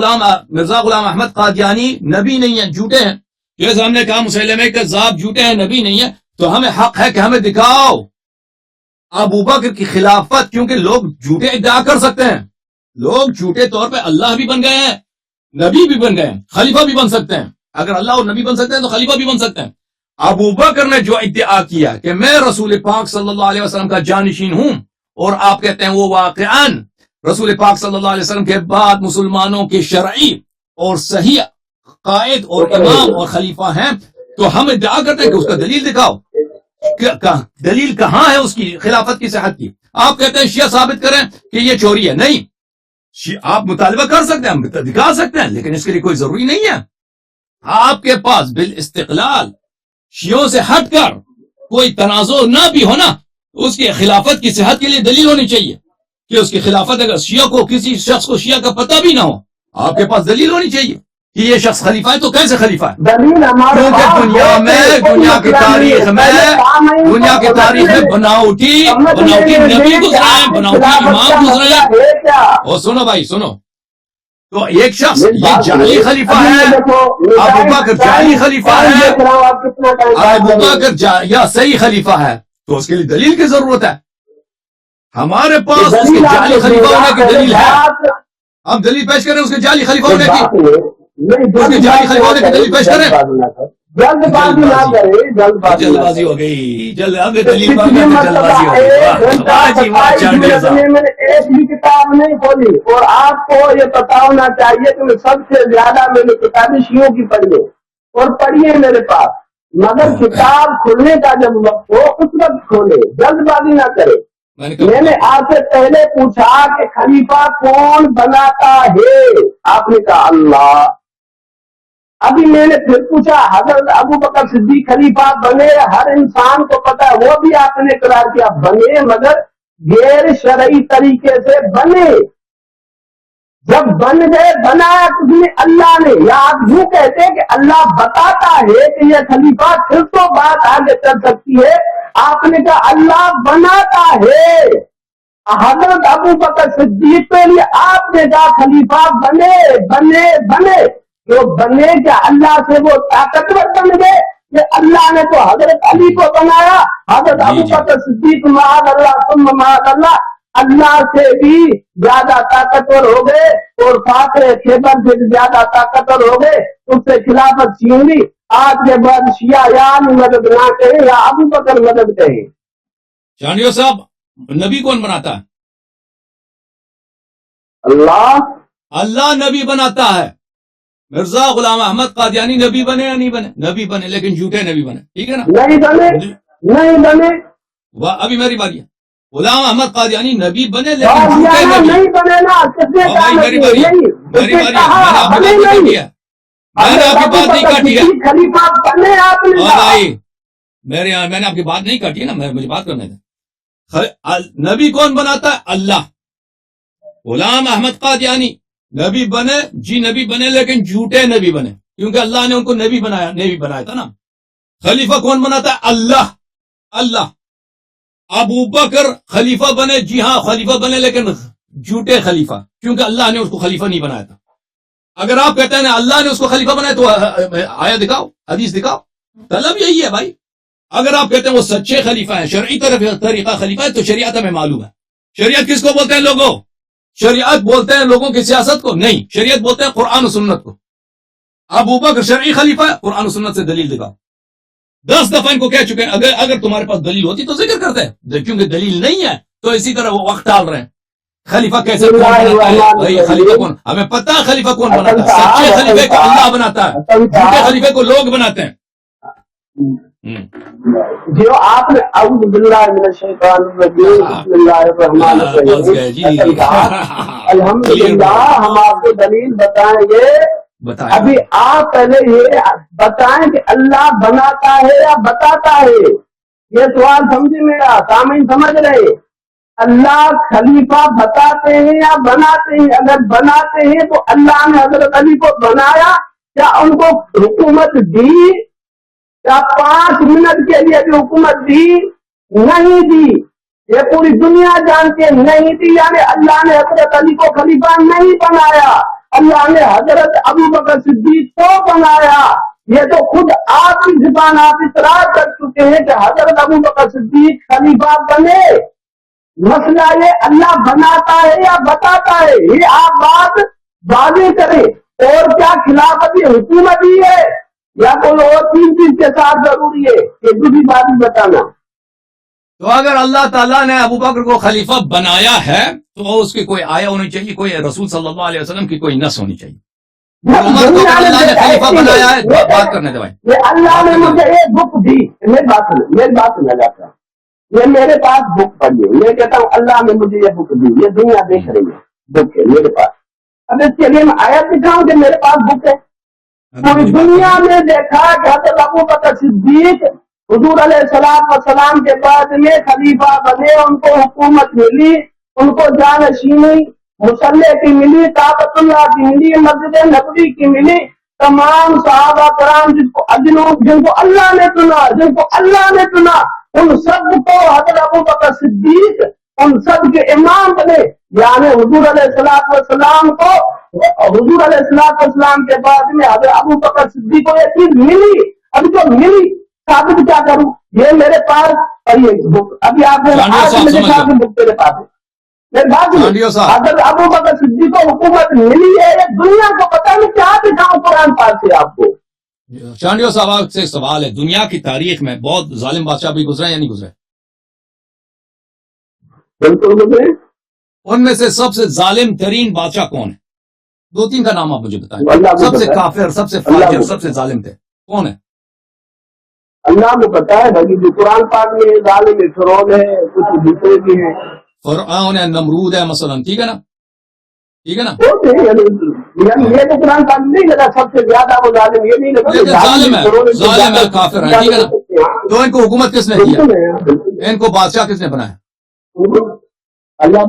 مرزا غلام احمد قادیانی نبی نہیں ہے, جھوٹے ہیں, جیسے ہم نے کہا مسیلمہ کذاب جھوٹے ہیں, نبی نہیں ہے, تو ہمیں حق ہے کہ ہمیں دکھاؤ ابو بکر کی خلافت. کیونکہ لوگ جھوٹے ادعا کر سکتے ہیں, لوگ جھوٹے طور پہ اللہ بھی بن گئے ہیں, نبی بھی بن گئے ہیں, خلیفہ بھی بن سکتے ہیں. اگر اللہ اور نبی بن سکتے ہیں تو خلیفہ بھی بن سکتے ہیں. ابو بکر نے جو ادعا کیا کہ میں رسول پاک صلی اللہ علیہ وسلم کا جانشین ہوں, اور آپ کہتے ہیں وہ واقعاً رسول پاک صلی اللہ علیہ وسلم کے بعد مسلمانوں کے شرعی اور صحیح قائد اور امام اور خلیفہ ہیں, تو ہم ادعا کرتے ہیں کہ اس کا دلیل دکھاؤ. دلیل کہاں ہے اس کی خلافت کی صحت کی؟ آپ کہتے ہیں شیعہ ثابت کریں کہ یہ چوری ہے. نہیں, آپ مطالبہ کر سکتے ہیں, ہم دکھا سکتے ہیں, لیکن اس کے لیے کوئی ضروری نہیں ہے. آپ کے پاس بالاستقلال شیعوں سے ہٹ کر کوئی تنازع نہ بھی ہونا, اس کی خلافت کی صحت کے لیے دلیل ہونی چاہیے کہ اس کی خلافت, اگر شیعہ کو کسی شخص کو شیعہ کا پتہ بھی نہ ہو, آپ کے پاس دلیل ہونی چاہیے کہ یہ شخص خلیفہ ہے. تو کیسے خلیفہ ہے؟ کیونکہ دنیا میں, دنیا کی تاریخ میں بناوٹی نبی گزرے ہیں, بناوٹی امام گزرے ہیں. اور سنو بھائی سنو, تو ایک شخص یہ جعلی خلیفہ ہے, ابو بکر جعلی خلیفہ ہے, ابو بکر یا صحیح خلیفہ ہے, تو اس کے لیے دلیل کی ضرورت ہے. ہمارے پاس اس کے جعلی خلیفہ ہونے کی دلیل ہے. ہم دلیل پیش کریں اس کے جعلی خلیفہ ہونے کی, اس کے جعلی خلیفہ ہونے کی دلیل پیش کریں. جلد بازی نہ کرے, جلد بازی ہو گئی, دلیل جلد بازی ہو گئی. میں نے ایک بھی کتاب نہیں کھولی, اور آپ کو یہ پتا ہونا چاہیے کہ میں سب سے زیادہ میں نے کتابیں شیعوں کی پڑھی ہے, اور پڑھی ہے میرے پاس, مگر کتاب کھولنے کا جب وقت ہو اس وقت کھولے, جلد بازی نہ کرے. میں نے آپ سے پہلے پوچھا کہ خلیفہ کون بناتا ہے, آپ نے کہا اللہ. ابھی میں نے پھر پوچھا حضرت ابو بکر صدیق خلیفہ بنے, ہر انسان کو پتا ہے, وہ بھی آپ نے اقرار کیا بنے, مگر غیر شرعی طریقے سے بنے. جب بن گئے, بنایا کس نے؟ اللہ نے. یا آپ یوں کہتے کہ اللہ بتاتا ہے کہ یہ خلیفہ, پھر تو بات آگے چل سکتی ہے. آپ نے کہا اللہ بناتا ہے. حضرت ابو بکر صدیق کے لیے آپ نے کہا خلیفہ بنے بنے بنے. جو بنے کیا اللہ سے وہ طاقتور بن گئے؟ کہ اللہ نے تو حضرت علی کو بنایا, حضرت ابو بکر صدیق معاذ اللہ ثم معاذ اللہ اللہ سے بھی زیادہ طاقتور ہو گئے, اور فاتح خیبر سے بھی زیادہ طاقتور ہو گئے, اس سے خلافت چھین لی. آج کے بعد شیعہ یا مدد نہ کہیں یا ابو بکر مدد کہیں. شانیو صاحب, نبی کون بناتا ہے؟ اللہ. اللہ نبی بناتا ہے. مرزا غلام احمد قادیانی نبی بنے یا نہیں بنے؟ نبی بنے لیکن جھوٹے نبی بنے، ٹھیک ہے نا؟ نہیں بنے، نہیں بنے، ابھی میری باری ہے، غلام احمد قادیانی نبی بنے لیکن جھوٹے نبی۔ نہیں بنے نا، کس نے کہا بھائی میری باری ہے، میری باری ہے، میں نے آپ کی بات نہیں کاٹی ہے، میں نے آپ کی بات نہیں کاٹی ہے۔ خلیفہ بنے آپ نے اور بھائی میں نے آپ کی بات نہیں کاٹی ہے نا، مجھے بات کرنے دیں۔ نبی کون بناتا ہے؟ اللہ۔ غلام احمد قادیانی نبی بنے، جی نبی بنے لیکن جھوٹے نبی بنے، کیونکہ اللہ نے ان کو نبی بنایا تھا نا۔ خلیفہ کون بناتا ہے؟ اللہ۔ اللہ۔ ابو بکر خلیفہ بنے، جی ہاں خلیفہ بنے لیکن جھوٹے خلیفہ، کیونکہ اللہ نے اس کو خلیفہ نہیں بنایا تھا۔ اگر آپ کہتے ہیں اللہ نے اس کو خلیفہ بنایا تو آیا دکھاؤ، حدیث دکھاؤ، طلب یہی ہے بھائی۔ اگر آپ کہتے ہیں وہ سچے خلیفہ ہیں، شرعی طریقہ خلیفہ ہے، تو شریعت ہمیں معلوم ہے۔ شریعت کس کو بولتے ہیں لوگوں؟ شریعت بولتے ہیں لوگوں کی سیاست کو نہیں، شریعت بولتے ہیں قرآن و سنت کو۔ ابو بکر شرعی خلیفہ ہے، قرآن و سنت سے دلیل دکھاؤ۔ 10 دفعہ ان کو کہہ چکے ہیں، اگر تمہارے پاس دلیل ہوتی تو ذکر کرتے ہیں، کیونکہ دلیل نہیں ہے تو اسی طرح وہ وقت ڈال رہے ہیں۔ خلیفہ کیسے کون بناتا ہے؟ بھائی خلیفہ کون؟ ہمیں پتہ ہے خلیفہ کون بناتا ہے۔ سچے خلیفے کو اللہ بناتا ہے، جھوٹے خلیفے کو لوگ بناتے ہیں۔ جو آپ نے اعوذ باللہ من الشیطان الرجیم بسم اللہ الرحمن الرحیم، الحمدللہ، ہم آپ کو دلیل بتائیں گے۔ ابھی آپ پہلے یہ بتائیں کہ اللہ بناتا ہے یا بتاتا ہے؟ یہ سوال سمجھے میرا، سامعین سمجھ رہے؟ اللہ خلیفہ بتاتے ہیں یا بناتے ہیں؟ اگر بناتے ہیں تو اللہ نے حضرت علی کو بنایا یا ان کو حکومت دی؟ کیا 5 منٹ کے لیے بھی حکومت دی؟ نہیں دی۔ یہ پوری دنیا جانتی ہے نہیں دی، یعنی اللہ نے حضرت علی کو خلیفہ نہیں بنایا، اللہ نے حضرت ابو بکر صدیق کو بنایا۔ یہ تو خود آپ کی زبان آپ اصرار کر چکے ہیں کہ حضرت ابو بکر صدیق خلیفہ بنے۔ مسئلہ یہ اللہ بناتا ہے یا بتاتا ہے، یہ آپ بات واضح کریں۔ اور کیا خلافت یہ حکومت ہی ہے یا کوئی اور 3 چیز کے ساتھ ضروری ہے؟ یہ دوسری بات بھی بتانا۔ تو اگر اللہ تعالیٰ نے ابو بکر کو خلیفہ بنایا ہے تو اس کی کوئی آیا ہونی چاہیے، کوئی رسول صلی اللہ علیہ وسلم کی کوئی نص ہونی چاہیے۔ عمر کو اللہ نے خلیفہ بنایا ہے، بات کرنے دے بھائی۔ یہ اللہ نے مجھے ایک بک دی، میری بات سن جاتا ہے، یہ میرے پاس بک پڑھی ہے، میں کہتا ہوں اللہ نے مجھے یہ بک دی، یہ دنیا دیکھ رہی ہے، بک ہے میرے پاس۔ اب اس کے لیے میں آیت دکھاؤں کہ میرے پاس بک ہے؟ پوری دنیا میں دیکھا کہ حضرت ابو بکر صدیق حضور علیہ السلام کے بعد میں خلیفہ بنے، ان کو حکومت ملی، ان کو جانشینی مسلح کی ملی، طاقت اللہ کی ملی، مسجد نبوی کی ملی۔ تمام صحابہ کرام جن کو اللہ نے چنا ان سب کو حضرت ابو بکر صدیق ان سب کے امام بنے، یعنی حضور علیہ السلام کو، حضور علیہ السلام کے بعد میں حضرت ابو بکر صدیق کو یہ چیز ملی۔ ابھی جو ملی ثابت کیا کروں؟ یہ میرے پاس ابھی آپ نے بک میرے پاس ہے، میرے بات اگر ابو بکر صدیق کو حکومت ملی ہے، دنیا کو پتہ نہیں کیا دکھاؤں قرآن پاک سے آپ کو۔ چانڈیو صاحب سے سوال ہے، دنیا کی تاریخ میں بہت ظالم بادشاہ بھی گزرے یا نہیں گزرے؟ بالکل گزرے۔ ان میں سے سب سے ظالم ترین بادشاہ کون ہے؟ 2-3 کا نام آپ مجھے بتائیں۔ سب سے کافر، سب سے فاجر، سب سے ظالم تھے، کون ہے؟ اللہ کو پتا ہے بھائی، جو قرآن پاک میں ظالم فرعون ہے، کچھ دوسرے بھی ہیں، فرعون ہے، نمرود ہے مثلا، ٹھیک ہے نا؟ ٹھیک ہے نا؟ یعنی یہ تو قرآن پاک نہیں لگا سب سے زیادہ وہ ظالم، یہ نہیں لگا ظالم ہے، کافر ہے، ٹھیک ہے نا؟ تو ان کو حکومت کس نے دیا؟ ان کو بادشاہ کس نے بنایا؟ اللہ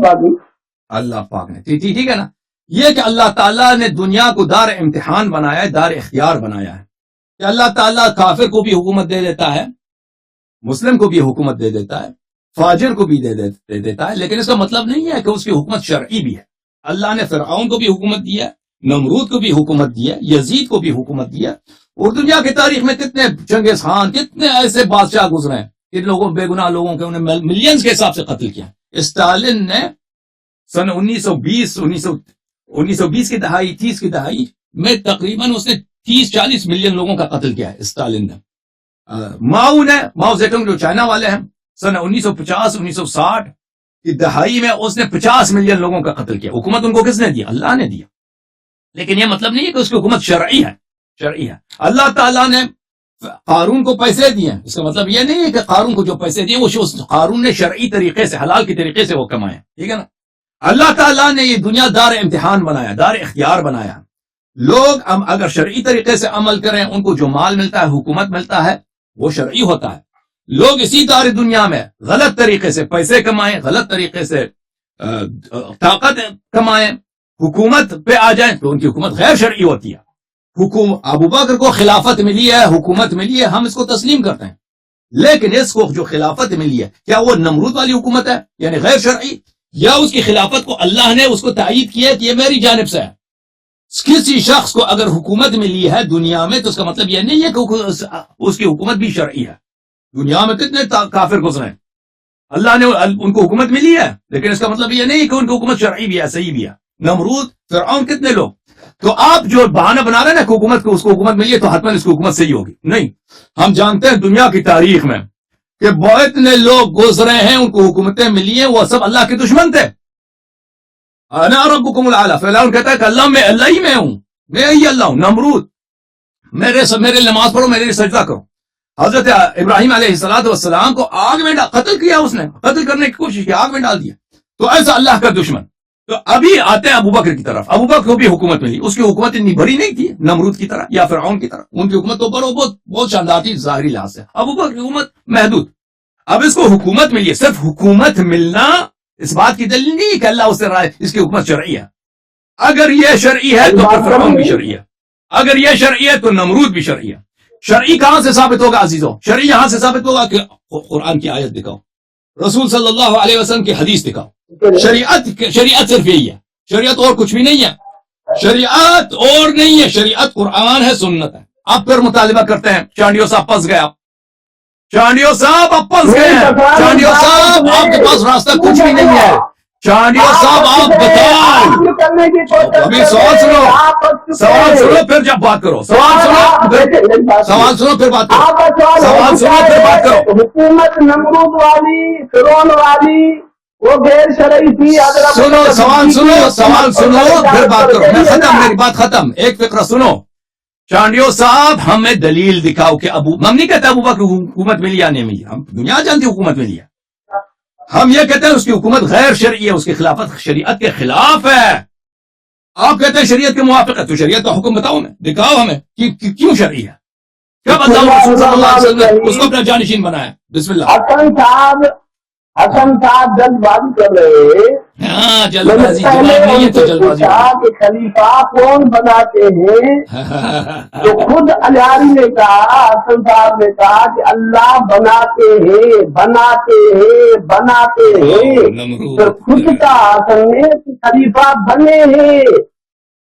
پاک نے، ٹھیک ہے نا؟ یہ کہ اللہ تعالیٰ نے دنیا کو دار امتحان بنایا ہے، دار اختیار بنایا ہے کہ اللہ تعالیٰ کافر کو بھی حکومت دے دیتا ہے، مسلم کو بھی حکومت دے دیتا ہے، فاجر کو بھی دے دیتا ہے، لیکن اس کا مطلب نہیں ہے کہ اس کی حکومت شرعی بھی ہے۔ اللہ نے فرعون کو بھی حکومت دیا ہے، نمرود کو بھی حکومت دیا، یزید کو بھی حکومت دیا، اور دنیا کی تاریخ میں کتنے چنگیز خان، کتنے ایسے بادشاہ گزرے ہیں، کتنے لوگوں بے گناہ لوگوں کے انہیں ملینز کے حساب سے قتل کیا۔ اسٹالن نے سن 1920 کی دہائی، 30 کی دہائی میں تقریباً اس نے 30-40 ملین لوگوں کا قتل کیا ہے اسٹالن نے۔ ماؤ زیڈونگ جو چائنا والے ہیں، سن 1950-1960 کی دہائی میں اس نے 50 ملین لوگوں کا قتل کیا۔ حکومت ان کو کس نے دیا؟ اللہ نے دیا۔ لیکن یہ مطلب نہیں ہے کہ اس کی حکومت شرعی ہے. اللہ تعالیٰ نے قارون کو پیسے دیے، اس کا مطلب یہ نہیں ہے کہ قارون کو جو پیسے دیے وہ قارون نے شرعی طریقے سے، حلال کی طریقے سے وہ کمائے، ٹھیک ہے نا. اللہ تعالیٰ نے یہ دنیا دار امتحان بنایا، دار اختیار بنایا. لوگ اگر شرعی طریقے سے عمل کریں، ان کو جو مال ملتا ہے، حکومت ملتا ہے، وہ شرعی ہوتا ہے. لوگ اسی دار دنیا میں غلط طریقے سے پیسے کمائیں، غلط طریقے سے طاقت کمائیں، حکومت پہ آ جائیں تو ان کی حکومت غیر شرعی ہوتی ہے. ابو بکر کو خلافت ملی ہے، حکومت ملی ہے، ہم اس کو تسلیم کرتے ہیں. لیکن اس کو جو خلافت ملی ہے، کیا وہ نمرود والی حکومت ہے یعنی غیر شرعی، یا اس کی خلافت کو اللہ نے اس کو تائید کیا کہ یہ میری جانب سے ہے؟ کسی شخص کو اگر حکومت ملی ہے دنیا میں تو اس کا مطلب یہ نہیں ہے کہ اس کی حکومت بھی شرعی ہے. دنیا میں کتنے کافر گزرے ہیں، اللہ نے ان کو حکومت ملی ہے، لیکن اس کا مطلب یہ نہیں کہ ان کی حکومت شرعی بھی ہے، صحیح بھی ہے. نمرود، فرعون، کتنے لوگ. تو آپ جو بہانہ بنا رہے ہیں نا کہ حکومت کو، اس کو حکومت ملی ہے تو حتماً اس کی حکومت صحیح ہوگی. نہیں، ہم جانتے ہیں دنیا کی تاریخ میں کہ بہت اتنے لوگ گزرے ہیں، ان کو حکومتیں ملی ہیں، وہ سب اللہ کے دشمن تھے. انا ربکم الاعلی، فرعون کہتا ہے کہ اللہ ہی میں ہوں، میں ہی اللہ ہوں. نمرود، میرے نماز پڑھو، میرے سجدہ کرو. حضرت ابراہیم علیہ السلام کو آگ میں قتل کیا، اس نے قتل کرنے کی کوشش کی، آگ میں ڈال دیا. تو ایسا اللہ کا دشمن. تو ابھی آتے ہیں ابو بکر کی طرف. ابو بکر کو بھی حکومت ملی، اس کی حکومت اتنی بڑی نہیں تھی نمرود کی طرح یا فرعون کی طرح. ان کی حکومت تو بہت شاندار تھی ظاہری لحاظ سے. ابو بکر کی حکومت محدود. اب اس کو حکومت ملی ہے، صرف حکومت ملنا اس بات کی دلیل نہیں کہ اللہ اسے رائے اس کی حکومت شرعی ہے. اگر یہ شرعی ہے تو پھر فرعون بھی شرعی ہے، اگر یہ شرعی ہے تو نمرود بھی شرعی ہے. شرعی کہاں سے ثابت ہوگا عزیزوں؟ شرعی یہاں سے ثابت ہوگا کہ قرآن کی آیت دکھاؤ، رسول صلی اللہ علیہ وسلم کی حدیث دکھاؤ. شریعت صرف یہی ہے، شریعت اور کچھ بھی نہیں ہے. شریعت اور نہیں ہے، شریعت قرآن ہے، سنت ہے. آپ پھر مطالبہ کرتے ہیں چانڈیو صاحب پھنس گئے، چانڈیو صاحب آپ پھنس گئے ہیں. چانڈیو صاحب آپ کے پاس راستہ کچھ بھی نہیں ہے. چانڈیو صاحب آپ بتائیں، ابھی سوال سنو پھر جب بات کرو. سوال سنو پھر بات کرو. سوال سنو پھر بات کرو. حکومت نمرود والی، فرعون والی، وہ غیر شرعی تھی. سوال سنو پھر بات کرو. میں ختم، میری بات ختم. ایک فقرہ سنو. چانڈیو صاحب ہمیں دلیل دکھاؤ کہ ہم نہیں کہتے ابو بکر حکومت ملی یا نہیں ملی، ہم دنیا جانتی حکومت ملی ہے. ہم یہ کہتے ہیں اس کی حکومت غیر شرعی ہے، اس کی خلافت شریعت کے خلاف ہے. آپ کہتے ہیں شریعت کے موافق ہے، تو شریعت کا حکم بتاؤ، ہمیں دکھاؤ، ہمیں کیوں شرعی ہے. کب اللہ رسول صلی اللہ علیہ وسلم نے اس کو اپنا جانشین بنایا؟ بسم اللہ. حسن صاحب جلد بازی کر رہے. ہاں جلد بازی، جواب نہیں ہے تو جلد بازی. خلیفہ کون بناتے ہیں؟ تو خود الیاری نے کہا، حسن صاحب نے کہا کہ اللہ بناتے ہیں، بناتے ہیں، بناتے ہیں. تو خود کا حسن نے خلیفہ بنے ہیں.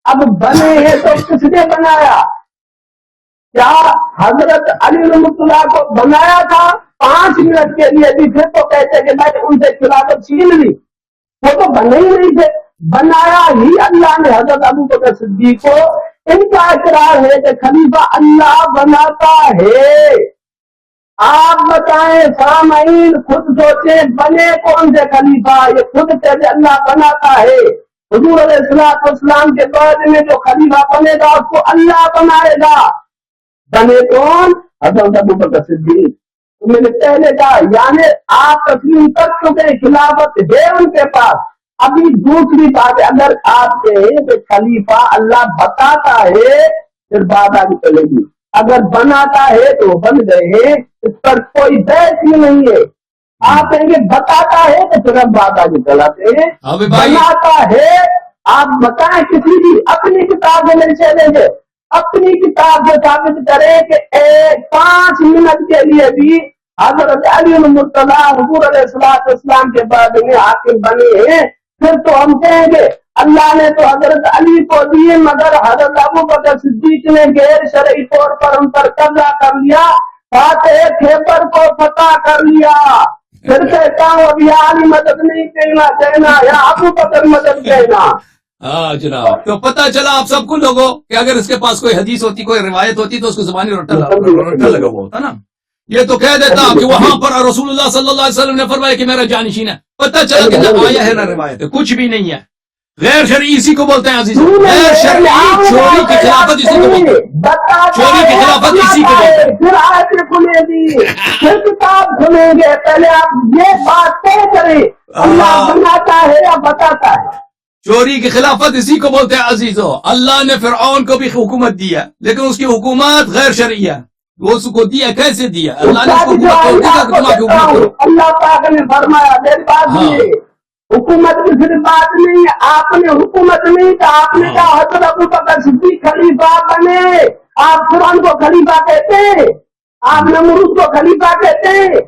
اب بنے ہیں تو کس نے بنایا؟ کیا حضرت علی رحمۃ اللہ کو بنایا تھا 5 منٹ کے لیے بھی؟ پھر تو کہتے کہ میں ان سے خلافت چھین لی. وہ تو بنے ہی نہیں تھے. بنایا ہی اللہ نے حضرت ابو بکر صدیق کو. ان کا اقرار ہے کہ خلیفہ اللہ بناتا ہے. آپ بتائیں سامعین، خود سوچیں بنے کون سے خلیفہ؟ یہ خود کہتے اللہ بناتا ہے. حضور علیہ السلام کے بعد میں جو خلیفہ بنے گا اس کو اللہ بنائے گا. بنے کون؟ حضرت ابو بکر صدیق. میں نے پہلے کہا یعنی آپ تسلیم کر چکے، خلافت ہے ان کے پاس. ابھی دوسری بات، اگر آپ کہیں کہ خلیفہ اللہ بتاتا ہے پھر بات آگے چلے گی. اگر بناتا ہے تو بن گئے ہیں، اس پر کوئی بحث ہی نہیں ہے. آپ کہیں گے بتاتا ہے تو پھر ہم بات آگے چلاتے ہیں. بناتا ہے آپ بتائیں، کسی بھی اپنی کتاب میں نہیں چلیں گے، اپنی کتاب میں ثابت کرے کہ 5 منٹ کے لیے بھی حضرت علی المرتضیٰ حضور علیہ السلام کے بعد میں حاکم بنے ہیں. پھر تو ہم کہیں گے اللہ نے تو حضرت علی کو دیے، مگر حضرت ابو بکر صدیق نے غیر شرعی طور پر ان پر قبضہ کر لیا، فاتح خیبر کو فتح کر لیا. پھر کہتا ہوں ابھی علی مدد نہیں کہنا یا ابو بکر مدد کہنا. ہاں جناب، تو پتہ چلا آپ سب کو لوگوں کہ اگر اس کے پاس کوئی حدیث ہوتی، کوئی روایت ہوتی تو اس کو زبانی رٹا لگا ہوا ہوتا نا. یہ تو کہہ دیتا کہ وہاں پر رسول اللہ صلی اللہ علیہ وسلم نے فرمایا کہ میرا جانشین ہے. پتہ چلا کہ نہ آیا ہے نہ روایت ہے، کچھ بھی نہیں ہے. غیر شرعی اسی کو بولتے ہیں عزیز، غیر شرعی چوری کی خلافت اسی کو بولتے ہیں، چوری کی خلافت اسی کو بولتے ہیں۔ پھر آیتیں کھلے گی، پھر کتاب کھلیں گے، پہلے آپ یہ بات طے کریں اللہ بناتا ہے یا بتاتا ہے؟ چوری کی خلافت اسی کو بولتے ہیں عزیزو۔ اللہ نے فرعون کو بھی حکومت دی ہے، لیکن اس کی حکومت غیر شرعی ہے۔ وہ اس کو دیا کیسے دیا؟ اللہ نے اس کو حکومت توڑ دی کہ تمہاری حکومت کرو۔ اللہ پاک نے فرمایا میری بات یہ حکومت کی صرف بات نہیں، آپ نے حکومت نہیں کہا، آپ نے کہا حضرت ابوبکر صدیق خلیفہ بنے، آپ فرعون کو خلیفہ کہتے ہیں، آپ نمرود کو خلیفہ کہتے ہیں،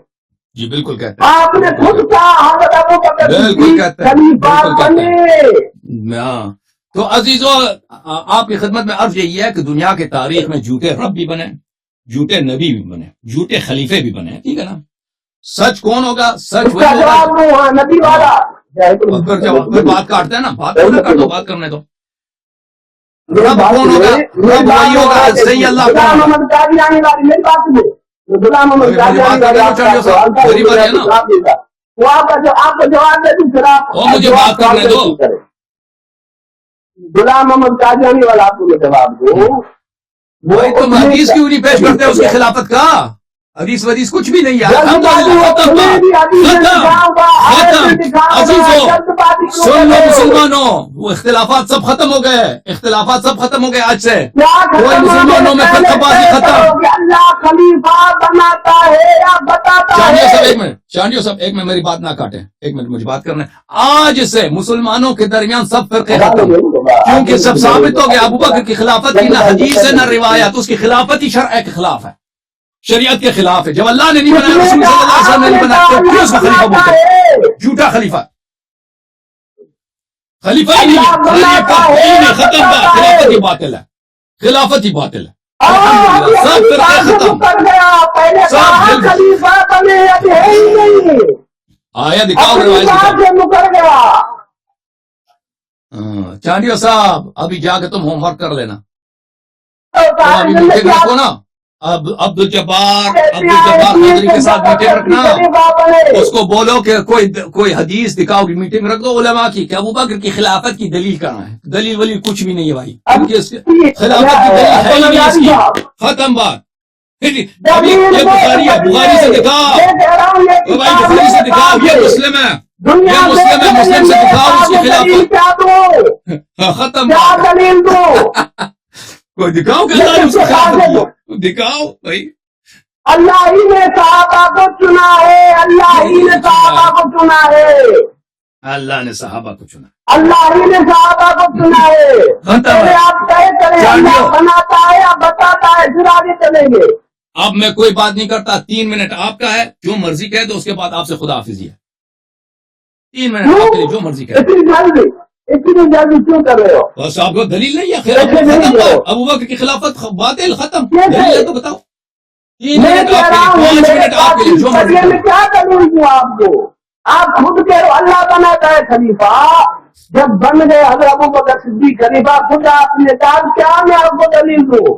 جی بالکل کہتے ہیں، آپ نے خود کہا حضرت ابوبکر صدیق خلیفہ بنے۔ ہاں تو عزیزو آپ کی خدمت میں عرض یہی ہے کہ دنیا کے تاریخ میں جھوٹے رب بھی بنے، جھوٹے نبی بھی بنے، جھوٹے خلیفے بھی بنے، ٹھیک ہے نا؟ سچ کون ہوگا؟ سچ وہی ہوگا نبی والا پھر بات کاٹتے ہیں نا، بات کرو، بات کرنے دو۔ رب کون ہوگا؟ رب وہی ہوگا صحیح اللہ غلام محمد قادیانی والی میری بات سنو، غلام محمد قادیانی والی وہ آپ کو جواب دے دوں، پھر آپ مجھے بات کرنے دو۔ غلام محمد قادیانی والا آپ کو جواب دو، وہی تم حدیث کیوں نہیں پیش کرتے اس کی خلافت کا؟ حدیث ودیث کچھ بھی نہیں ہے، سن لو مسلمانوں، وہ اختلافات سب ختم ہو گئے، اختلافات سب ختم ہو گئے آج سے، کوئی مسلمانوں میں فرقہ بازی ختم۔ اللہ خلیفہ بناتا ہے یا بتاتا ہے؟ چانڈیو صاحب ایک منٹ میری بات نہ کاٹیں، ایک منٹ مجھے بات کرنا ہے۔ آج سے مسلمانوں کے درمیان سب فرقے ختم، کیونکہ سب ثابت ہو گیا ابوبکر کی خلافت کی نہ حدیث ہے نہ روایت، اس کی خلافت ہی شرع کے خلاف ہے، شریعت کے خلاف ہے۔ جب اللہ نے نہیں بنایا، رسول صلی اللہ علیہ وسلم نے نہیں بنایا، تو کیوں اس کو خلیفہ بولتے ہیں؟ جھوٹا خلیفہ، خلیفہ ہی نہیں ہے، ختم کا خلافت ہی باطل ہے، خلافت ہی باطل ہے۔ سب فرقے ختم، سب خلیفہ بنے ابھی ہے ہی نہیں، آیا دکھاؤ روایت مکر گیا۔ چانڈیو صاحب ابھی جا کے تم ہوم ورک کر لینا، ابھی میٹنگ رکھو نا، اب عبد الجبار قادری کے ساتھ میٹنگ رکھنا، اس کو بولو کہ کوئی حدیث دکھاؤ گی، میٹنگ رکھ دو علماء کی کہ ابوبکر کی خلافت کی دلیل کہاں ہے؟ دلیل ولیل کچھ بھی نہیں ہے بھائی، خلافت کی دلیل ہے ہی نہیں اس کی، ختم بات۔ ابھی یہ بخاری ہے، بخاری سے دکھاؤ بھائی، بخاری سے دکھاؤ، یہ مسلم ہے، یہ مسلم ہے، مسلم سے دکھاؤ اس کی خلافت، ختم بات۔ کوئی دکھاؤ کہ اللہ نے اس کی خلافت کی، دکھاؤ بھائی۔ اللہ ہی نے صحابہ کو چنا ہے، اللہ ہی نے صحابہ کو چنا ہے، اللہ نے صحابہ کو چنا، اللہ ہی نے صحابہ کو چنا ہے۔ پہلے آپ طے کریں اللہ بناتا ہے یا بتاتا ہے، پھر آگے چلیں گے۔ اب میں کوئی بات نہیں کرتا، 3 منٹ آپ کا ہے، جو مرضی کہہ دو، اس کے بعد آپ سے خدا حافظی ہے۔ 3 منٹ آپ کے لیے جو مرضی کہہ دو۔ اتنی جلدی کیوں کر رہے ہو؟ بس آپ کو دلیل نہیں ہے، خلافت ابوبکر کی خلافت باطل ختم، دلیل ہے تو بتاؤ۔ 3 منٹ آپ کے لیے، 5 منٹ آپ کے لیے، جو مرضی میں کیا دلیل دوں آپ کو؟ آپ خود کہہ رہے اللہ بناتا ہے خلیفہ، جب بن گئے حضرت ابوبکر صدیق خلیفہ، خود آپ نے کہا کیا میں آپ کو دلیل دوں؟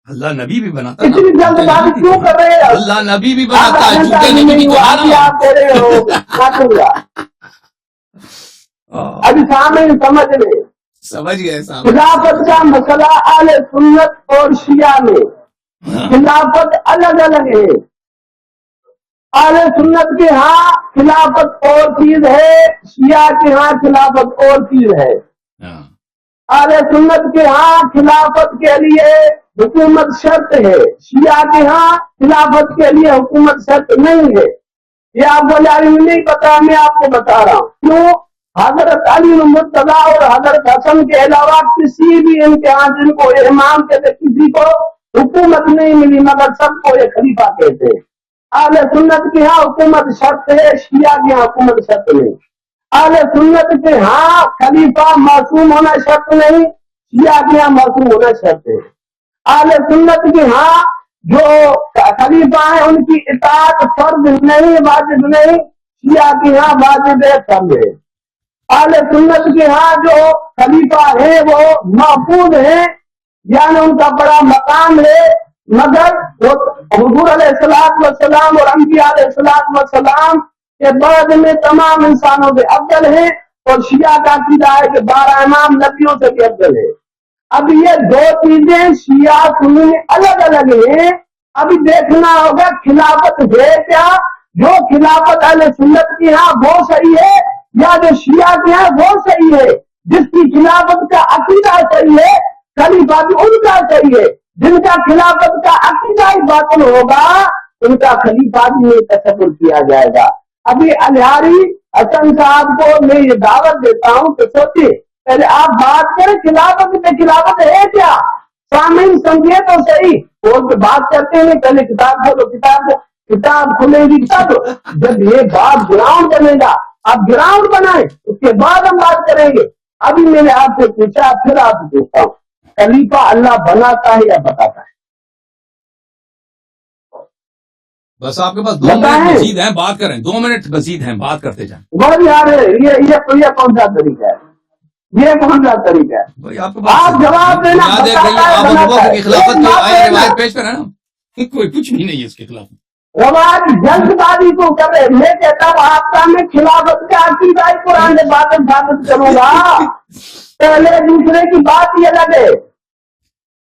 اللہ نبی بھی بناتا اتنی جلد بازی کیوں کر رہے ہیں؟ اللہ نبی بھی بناتا ہے، جھوٹے نبی بھی تو ہے آپ کہہ رہے ہو ابھی سامنے سمجھ لیں، سمجھ گئے صاحب۔ خلافت کا مسئلہ اہل سنت اور شیعہ میں خلافت الگ الگ ہے۔ اہل سنت کے ہاں خلافت اور چیز ہے، شیعہ کے ہاں خلافت اور چیز ہے۔ اہل سنت کے ہاں خلافت کے لیے حکومت شرط ہے، شیعہ کے ہاں خلافت کے لیے حکومت شرط نہیں ہے۔ یہ آپ کو نہیں پتا، میں آپ کو بتا رہا ہوں کیوں۔ حضرت علی مرتضیٰ اور حضرت حسن کے علاوہ کسی بھی امتحان جن کو امام کہتے، کسی کو حکومت نہیں ملی، مگر سب کو یہ خلیفہ کہتے ہیں۔ اہل سنت کے ہاں حکومت شرط ہے، شیعہ کے ہاں حکومت شرط نہیں۔ اہل سنت کے ہاں خلیفہ معصوم ہونا شرط نہیں، شیعہ کے ہاں معصوم ہونا شرط ہے۔ اہل سنت کے ہاں جو خلیفہ ہیں ان کی اطاعت فرض نہیں، واجب نہیں، شیعہ کے ہاں واجب ہے، فرض ہے۔ اہل سنت کے ہاں جو خلیفہ ہیں وہ محفوظ ہیں، یعنی ان کا بڑا مقام ہے، مگر حضور علیہ السلام والسلام اور انبیاء علیہ السلام والسلام کہ بعد میں تمام انسانوں سے افضل ہے، اور شیعہ کا عقیدہ ہے کہ 12 امام نبیوں سے بھی افضل ہے۔ اب یہ دو چیزیں شیعہ سنی الگ الگ ہیں۔ ابھی دیکھنا ہوگا خلافت ہے کیا، جو خلافت اہل سنت کی ہاں وہ صحیح ہے، یا جو شیعہ کے ہاں وہ صحیح ہے۔ جس کی خلافت کا عقیدہ صحیح ہے خلیفہ بھی ان کا صحیح ہے، جن کا خلافت کا عقیدہ ہی باطل ہوگا ان کا خلیفہ بھی نہیں تصور کیا جائے گا۔ ابھی الہاری حسن صاحب کو میں یہ دعوت دیتا ہوں کہ سوچے پہلے آپ بات کریں خلافت میں، خلافت ہے کیا، سامعین سمجھے تو صحیح، اور بات کرتے ہیں پہلے کتاب کھولو، کتاب کھلے گی تب جب یہ بات گراؤنڈ بنے گا، آپ گراؤنڈ بنائیں اس کے بعد ہم بات کریں گے۔ ابھی میں نے آپ سے پوچھا، پھر آپ سے پوچھتا ہوں، خلیفہ اللہ بناتا ہے یا بتاتا ہے؟ بس آپ کے پاس 2 منٹ مزید ہیں، بات کریں، 2 منٹ مزید ہیں، بات کرتے جائیں۔ بہت یار یہ کون سا طریقہ ہے، یہ کون سا طریقہ ہے؟ بھائی آپ کے پاس آپ جواب دینا، آپ ابو بکر کی خلافت کی آئے روایت پیش کریں نا، کوئی کچھ بھی نہیں ہے اس کے خلاف۔ روایت جلد بازی کو کر رہے، میں کہتا ہوں آپ کا میں خلافت کا عقیدہ قرآن سے بات ثابت کروں گا، پہلے دوسرے کی بات یہ لگے۔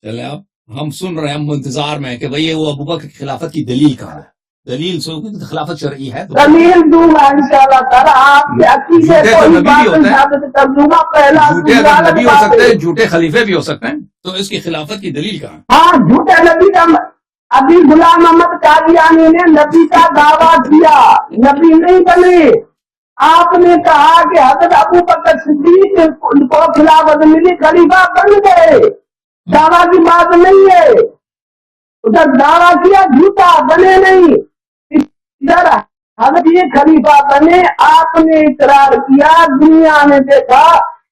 چلے اب ہم سن رہے ہیں، ہم انتظار میں کہ بھئی وہ ابو بکر کی خلافت کی دلیل کہاں ہے، دلیل سو خلافت شرعی ہے، دلیل دوں گا انشاءاللہ تعالیٰ، آپ کے عقیدے کو ہی بات ثابت کر دوں گا۔ پہلا جھوٹے نبی ہو سکتے ہیں، جھوٹے خلیفے بھی ہو سکتے ہیں، تو اس کی خلافت کی دلیل کہاں ہے؟ ہاں جھوٹے نبی کا، ابھی غلام احمد قادیانی نے نبی کا دعویٰ کیا، نبی نہیں بنے۔ آپ نے کہا کہ حضرت ابو بکر صدیق کو خلافت ملی، خلیفہ بن گئے، دعویٰ کی بات نہیں ہے، ادھر دعویٰ کیا جھوٹا، بنے نہیں، ادھر حضرت یہ خلیفہ بنے، آپ نے اقرار کیا، دنیا نے دیکھا،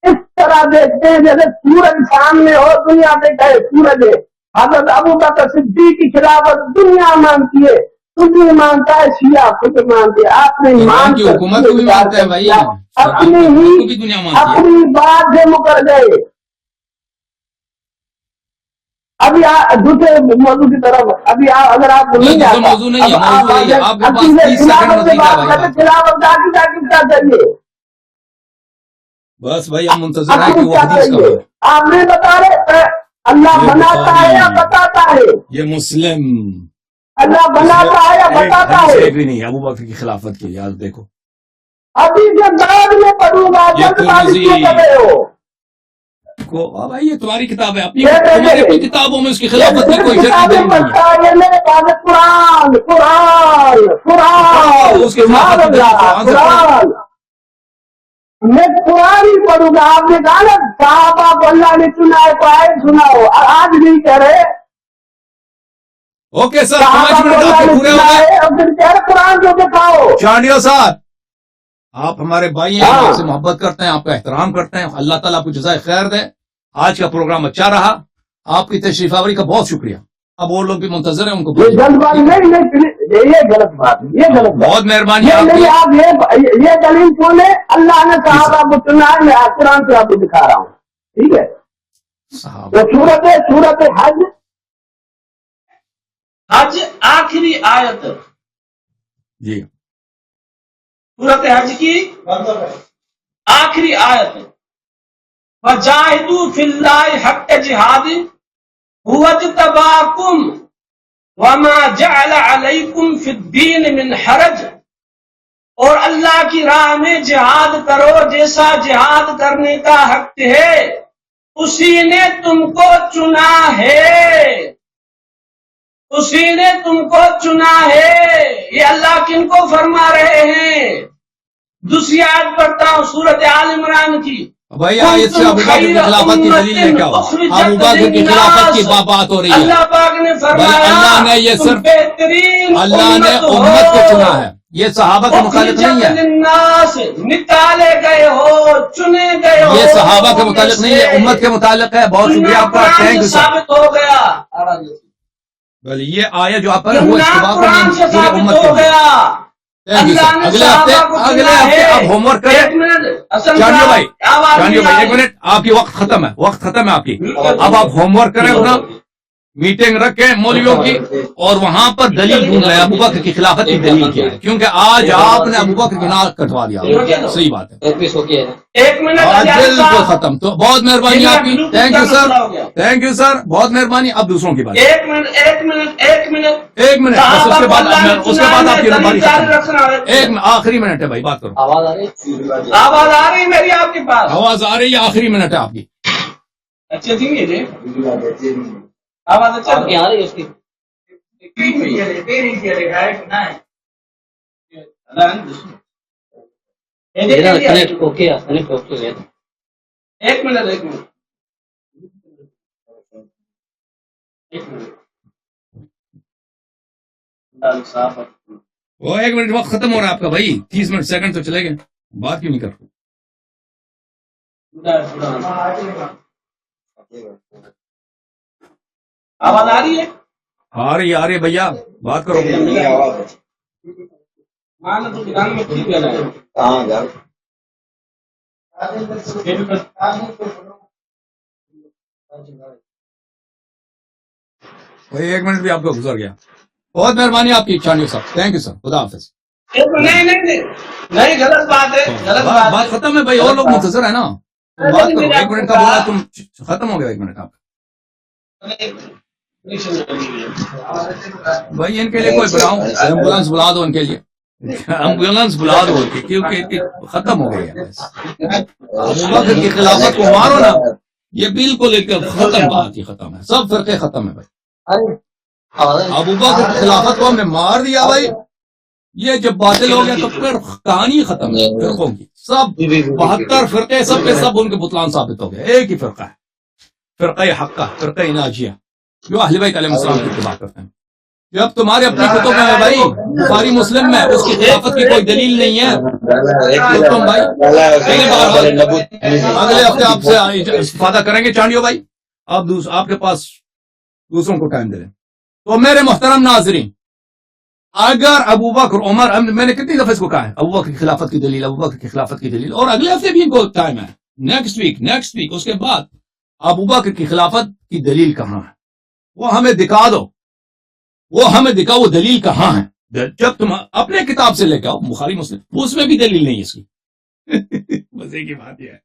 اس طرح دیکھتے ہیں جیسے سورج سامنے ہو، دنیا دیکھے سورج ہے۔ حضرت ابو بکر صدیق کی خلافت دنیا مانتی ہے، خود نہیں مانتا ہے، شیعہ خود مانتے، آپ نے ایمان کی حکومت کو بھی مانتے ہیں بھائی، اپنی ہی اپنی بات سے مکر گئے۔ ابھی دوسرے موضوع کی طرف، ابھی اگر آپ کو نہیں جاتا، موضوع نہیں ہے، موضوع نہیں ہے، آپ کے پاس 30 سیکنڈ مزید ہے بھائی، خلافت کا عقیدہ کیا چاہیے؟ بس بھائی ہم منتظر ہیں کہ وہ حدیث کا ہے۔ آپ نے بتا رہے اللہ بناتا ہے یا بتاتا ہے؟ یہ مسلم اللہ بناتا ہے یا بتاتا ہے؟ ایک بھی نہیں ابو بکر کی خلافت کے، یاد دیکھو ابھی جو بعد میں پڑھوں گا، جلد بازی کیوں کر رہے ہو؟ بھائی یہ تمہاری کتاب ہے، اپنی تمہاری کوئی کتابوں میں اس کی خلافت کی کوئی شرعی دلیل نہیں ہے۔ یہ میرے پاس قرآن قرآن قرآن اس کی خلافت کی دلیل قرآن، میں قرآن ہی پڑھوں گا۔ آپ نے کہا نا صحابہ کو اللہ نے چنا ہے، تو آئے سناؤ، آج نہیں کہہ رہے۔ اوکے سر، 5 منٹ آپ کے پورے ہو گئے، اور پھر کہہ رہے قرآن کو دکھاؤ۔ چانڈیو صاحب آپ ہمارے بھائی ہیں، آپ سے محبت کرتے ہیں، آپ کا احترام کرتے ہیں، اللہ تعالیٰ آپ کو جزائے خیر دے۔ آج کا پروگرام اچھا رہا، آپ کی تشریف آوری کا بہت شکریہ۔ اب وہ لوگ بھی منتظر ہیں، ان کو جلد بازی نہیں، یہ غلط بات ہے، یہ غلط بہت مہربانی آپ یہ دلیل سنے، اللہ نے صحابہ کو چنا ہے، میں قرآن سے آپ کو دکھا رہا ہوں، ٹھیک ہے؟ تو سورت حج آخری آیت، جی سورت حج کی آخری آیت، وَجَاهِدُوا فِي اللَّهِ حَقَّ جِهَادِهِ هُوَ اجْتَبَاكُمْ وَمَا جَعَلَ عَلَيْكُمْ فِي الدِّينِ مِنْ حَرَجٍ، اور اللہ کی راہ میں جہاد کرو، جیسا جہاد کرنے کا حق ہے اسی نے تم کو چنا ہے، اسی نے تم کو چنا ہے۔ یہ اللہ کن کو فرما رہے ہیں؟ دوسری آیت پڑھتا ہوں، سورت آل عمران کی۔ بھائی اس سے ابو بکر کی خلافت کی دلیل ہے کیا؟ ابو بکر کی خلافت کی بات ہو رہی ہے۔ اللہ پاک نے فرمایا اللہ نے یہ صرف اللہ نے امت کو چنا ہے، یہ صحابہ کے متعلق نہیں ہے، نکالے گئے ہو، چنے گئے ہو، یہ صحابہ کے متعلق نہیں ہے، امت کے متعلق ہے۔ بہت شکریہ آپ کا، تھینک یو سر۔ ثابت ہو گیا، بھلے یہ آیت جو آپ پر وہ اتباع قرآن سے پوری ثابت امت ہو کے گیا۔ اگلے ہفتے آپ ہوم ورک کریں۔ جانیو بھائی ایک منٹ، آپ کی وقت ختم ہے، وقت ختم ہے آپ کی، اب آپ ہوم ورک کریں اپنا۔ میٹنگ رکھے مولویوں کی اور وہاں پر دلیل ڈھونڈ رہے ہیں ابو بکر کی خلافت کی دلیل کیا ہے، کیونکہ آج آپ نے ابو بکر کی ناک کٹوا دیا. صحیح بات ہے. ایک منٹ بالکل ختم. تو بہت مہربانی آپ کی. Thank you sir, thank you sir, بہت مہربانی. اب دوسروں کی بات. ایک منٹ ایک منٹ بس، اس کے بعد آپ کی نمبر ایک آخری منٹ ہے بھائی، بات کرو. آواز آ رہی ہے میری آپ کے پاس؟ آواز آ رہی ہے، آخری منٹ ہے آپ کی. اچھا جی آواز اچھا آ رہی ہے اس کی. ایک منٹ وہ ایک منٹ وقت ختم ہو رہا ہے آپ کا بھائی. 30 منٹ سیکنڈ تو چلے گئے، بات کیوں نہیں کرتے؟ آواز آ رہی ہے؟ آ رہی ہے بھیا، بات کرو. بھائی ایک منٹ بھی آپ کا گزر گیا. بہت مہربانی آپ کی. چانیو صاحب تھینک یو سر، خدا حافظ. نہیں غلط بات ہے، غلط بات ختم ہے بھائی، اور لوگ منتظر ہے نا. بات کرو. ایک منٹ کا بولا تم، ختم ہو گیا. ایک منٹ آپ بھائی. ان کے لیے کوئی بلاؤں ایمبولینس بلا دو، ان کے لیے ایمبولینس بلا دو کیونکہ ختم ہو گئی ہے. ابو بکر کی خلافت کو مارو نا، یہ بالکل ایک ختم بات ہی ختم ہے. سب فرقے ختم ہے بھائی. ابو بکر کی خلافت کو ہم نے مار دیا بھائی. یہ جب باطل ہو گیا تو پھر کہانی ختم ہے فرقوں کی. سب 72 فرقے سب کے سب ان کے بطلان ثابت ہو گئے. ایک ہی فرقہ ہے، فرقہ حقہ، فرقہ ناجیہ، جو اہل بیت علیہ السلام کی اتباع کرتے ہیں. جب تمہارے اپنی کتب میں بھائی بخاری مسلم میں اس کی خلافت کی کوئی دلیل نہیں ہے تو تم بھائی اگلے ہفتے آپ سے استفادہ کریں گے. چانڈیو بھائی آپ کے پاس دوسروں کو ٹائم دے دیں. تو میرے محترم ناظرین، اگر ابو بکر عمر، میں نے کتنی دفعہ اس کو کہا ہے ابو بکر کی خلافت کی دلیل، ابو بکر کی خلافت کی دلیل، اور اگلے ہفتے بھی ان کو ٹائم ہے. نیکسٹ ویک اس کے بعد ابو بکر کی خلافت کی دلیل کہاں ہے وہ ہمیں دکھا دو. وہ دلیل کہاں ہے. جب تم اپنے کتاب سے لے کے آؤ بخاری مسلم، اس میں بھی دلیل نہیں ہے اس کی. مزے کی بات یہ ہے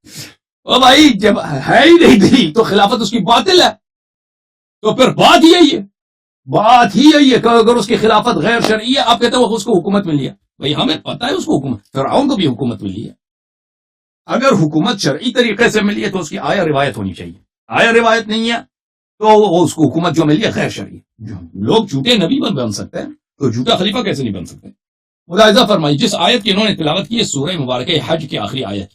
او بھائی، جب ہے ہی نہیں دلیل تو خلافت اس کی باطل ہے. تو پھر بات ہی یہی ہے کہ اگر اس کی خلافت غیر شرعی ہے، آپ کہتے ہو اس کو حکومت ملی ہے. بھائی ہمیں پتہ ہے اس کو حکومت، فرعون کو بھی حکومت ملی ہے. اگر حکومت شرعی طریقے سے ملی ہے تو اس کی آیا روایت ہونی چاہیے. آیا روایت نہیں ہے تو اس کو حکومت جو ملی ہے غیر شرعی. لوگ جھوٹے نبی بن سکتے ہیں تو جھوٹا خلیفہ کیسے نہیں بن سکتے؟ ملاحظہ فرمائی جس آیت کی انہوں نے تلاوت کی ہے سورہ مبارکہ حج کی آخری آیت،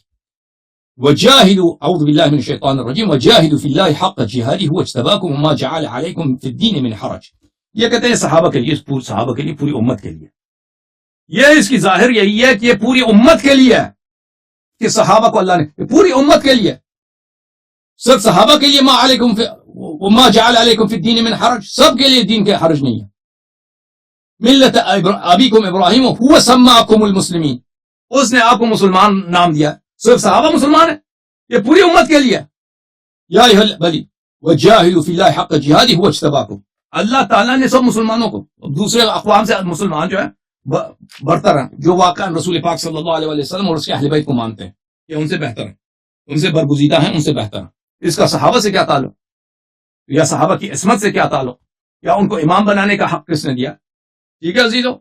وجاہدوا، اعوذ باللہ من الشیطان الرجیم، وجاہدوا فی اللہ حق جہادہ هو اجتباکم وما جعل علیکم فی الدین من حرج. یہ کہتے ہیں صحابہ کے لیے پوری امت کے لیے. یہ اس کی ظاہر یہی ہے کہ یہ پوری امت کے لیے ہے کہ صحابہ کو اللہ نے پوری امت کے لیے، صرف صحابہ کے لیے ما علیکم وما جعل علیکم فی الدین من حرج، سب کے لیے دین کے حرج نہیں ہے. ملت ابیکم ابراہیم هو سماکم المسلمین، اس نے آپ کو مسلمان نام دیا. صرف صحابہ مسلمان ہیں، یہ پوری امت کے لیے. یا ایھا الذین وجاہدوا فی اللہ حق جہادہ هو اجتباکم. اللہ تعالیٰ نے سب مسلمانوں کو، دوسرے اقوام سے مسلمان جو ہے برتر ہیں، جو واقعا رسول پاک صلی اللہ علیہ وسلم اور اس کے اہل بیت کو مانتے ہیں کہ ان سے بہتر ہیں، ان سے برگزیدہ ہیں، ان سے بہتر ہیں. اس کا صحابہ سے کیا تعلق، یا صحابہ کی عصمت سے کیا تعلق، یا ان کو امام بنانے کا حق کس نے دیا؟ ٹھیک ہے عزیزو.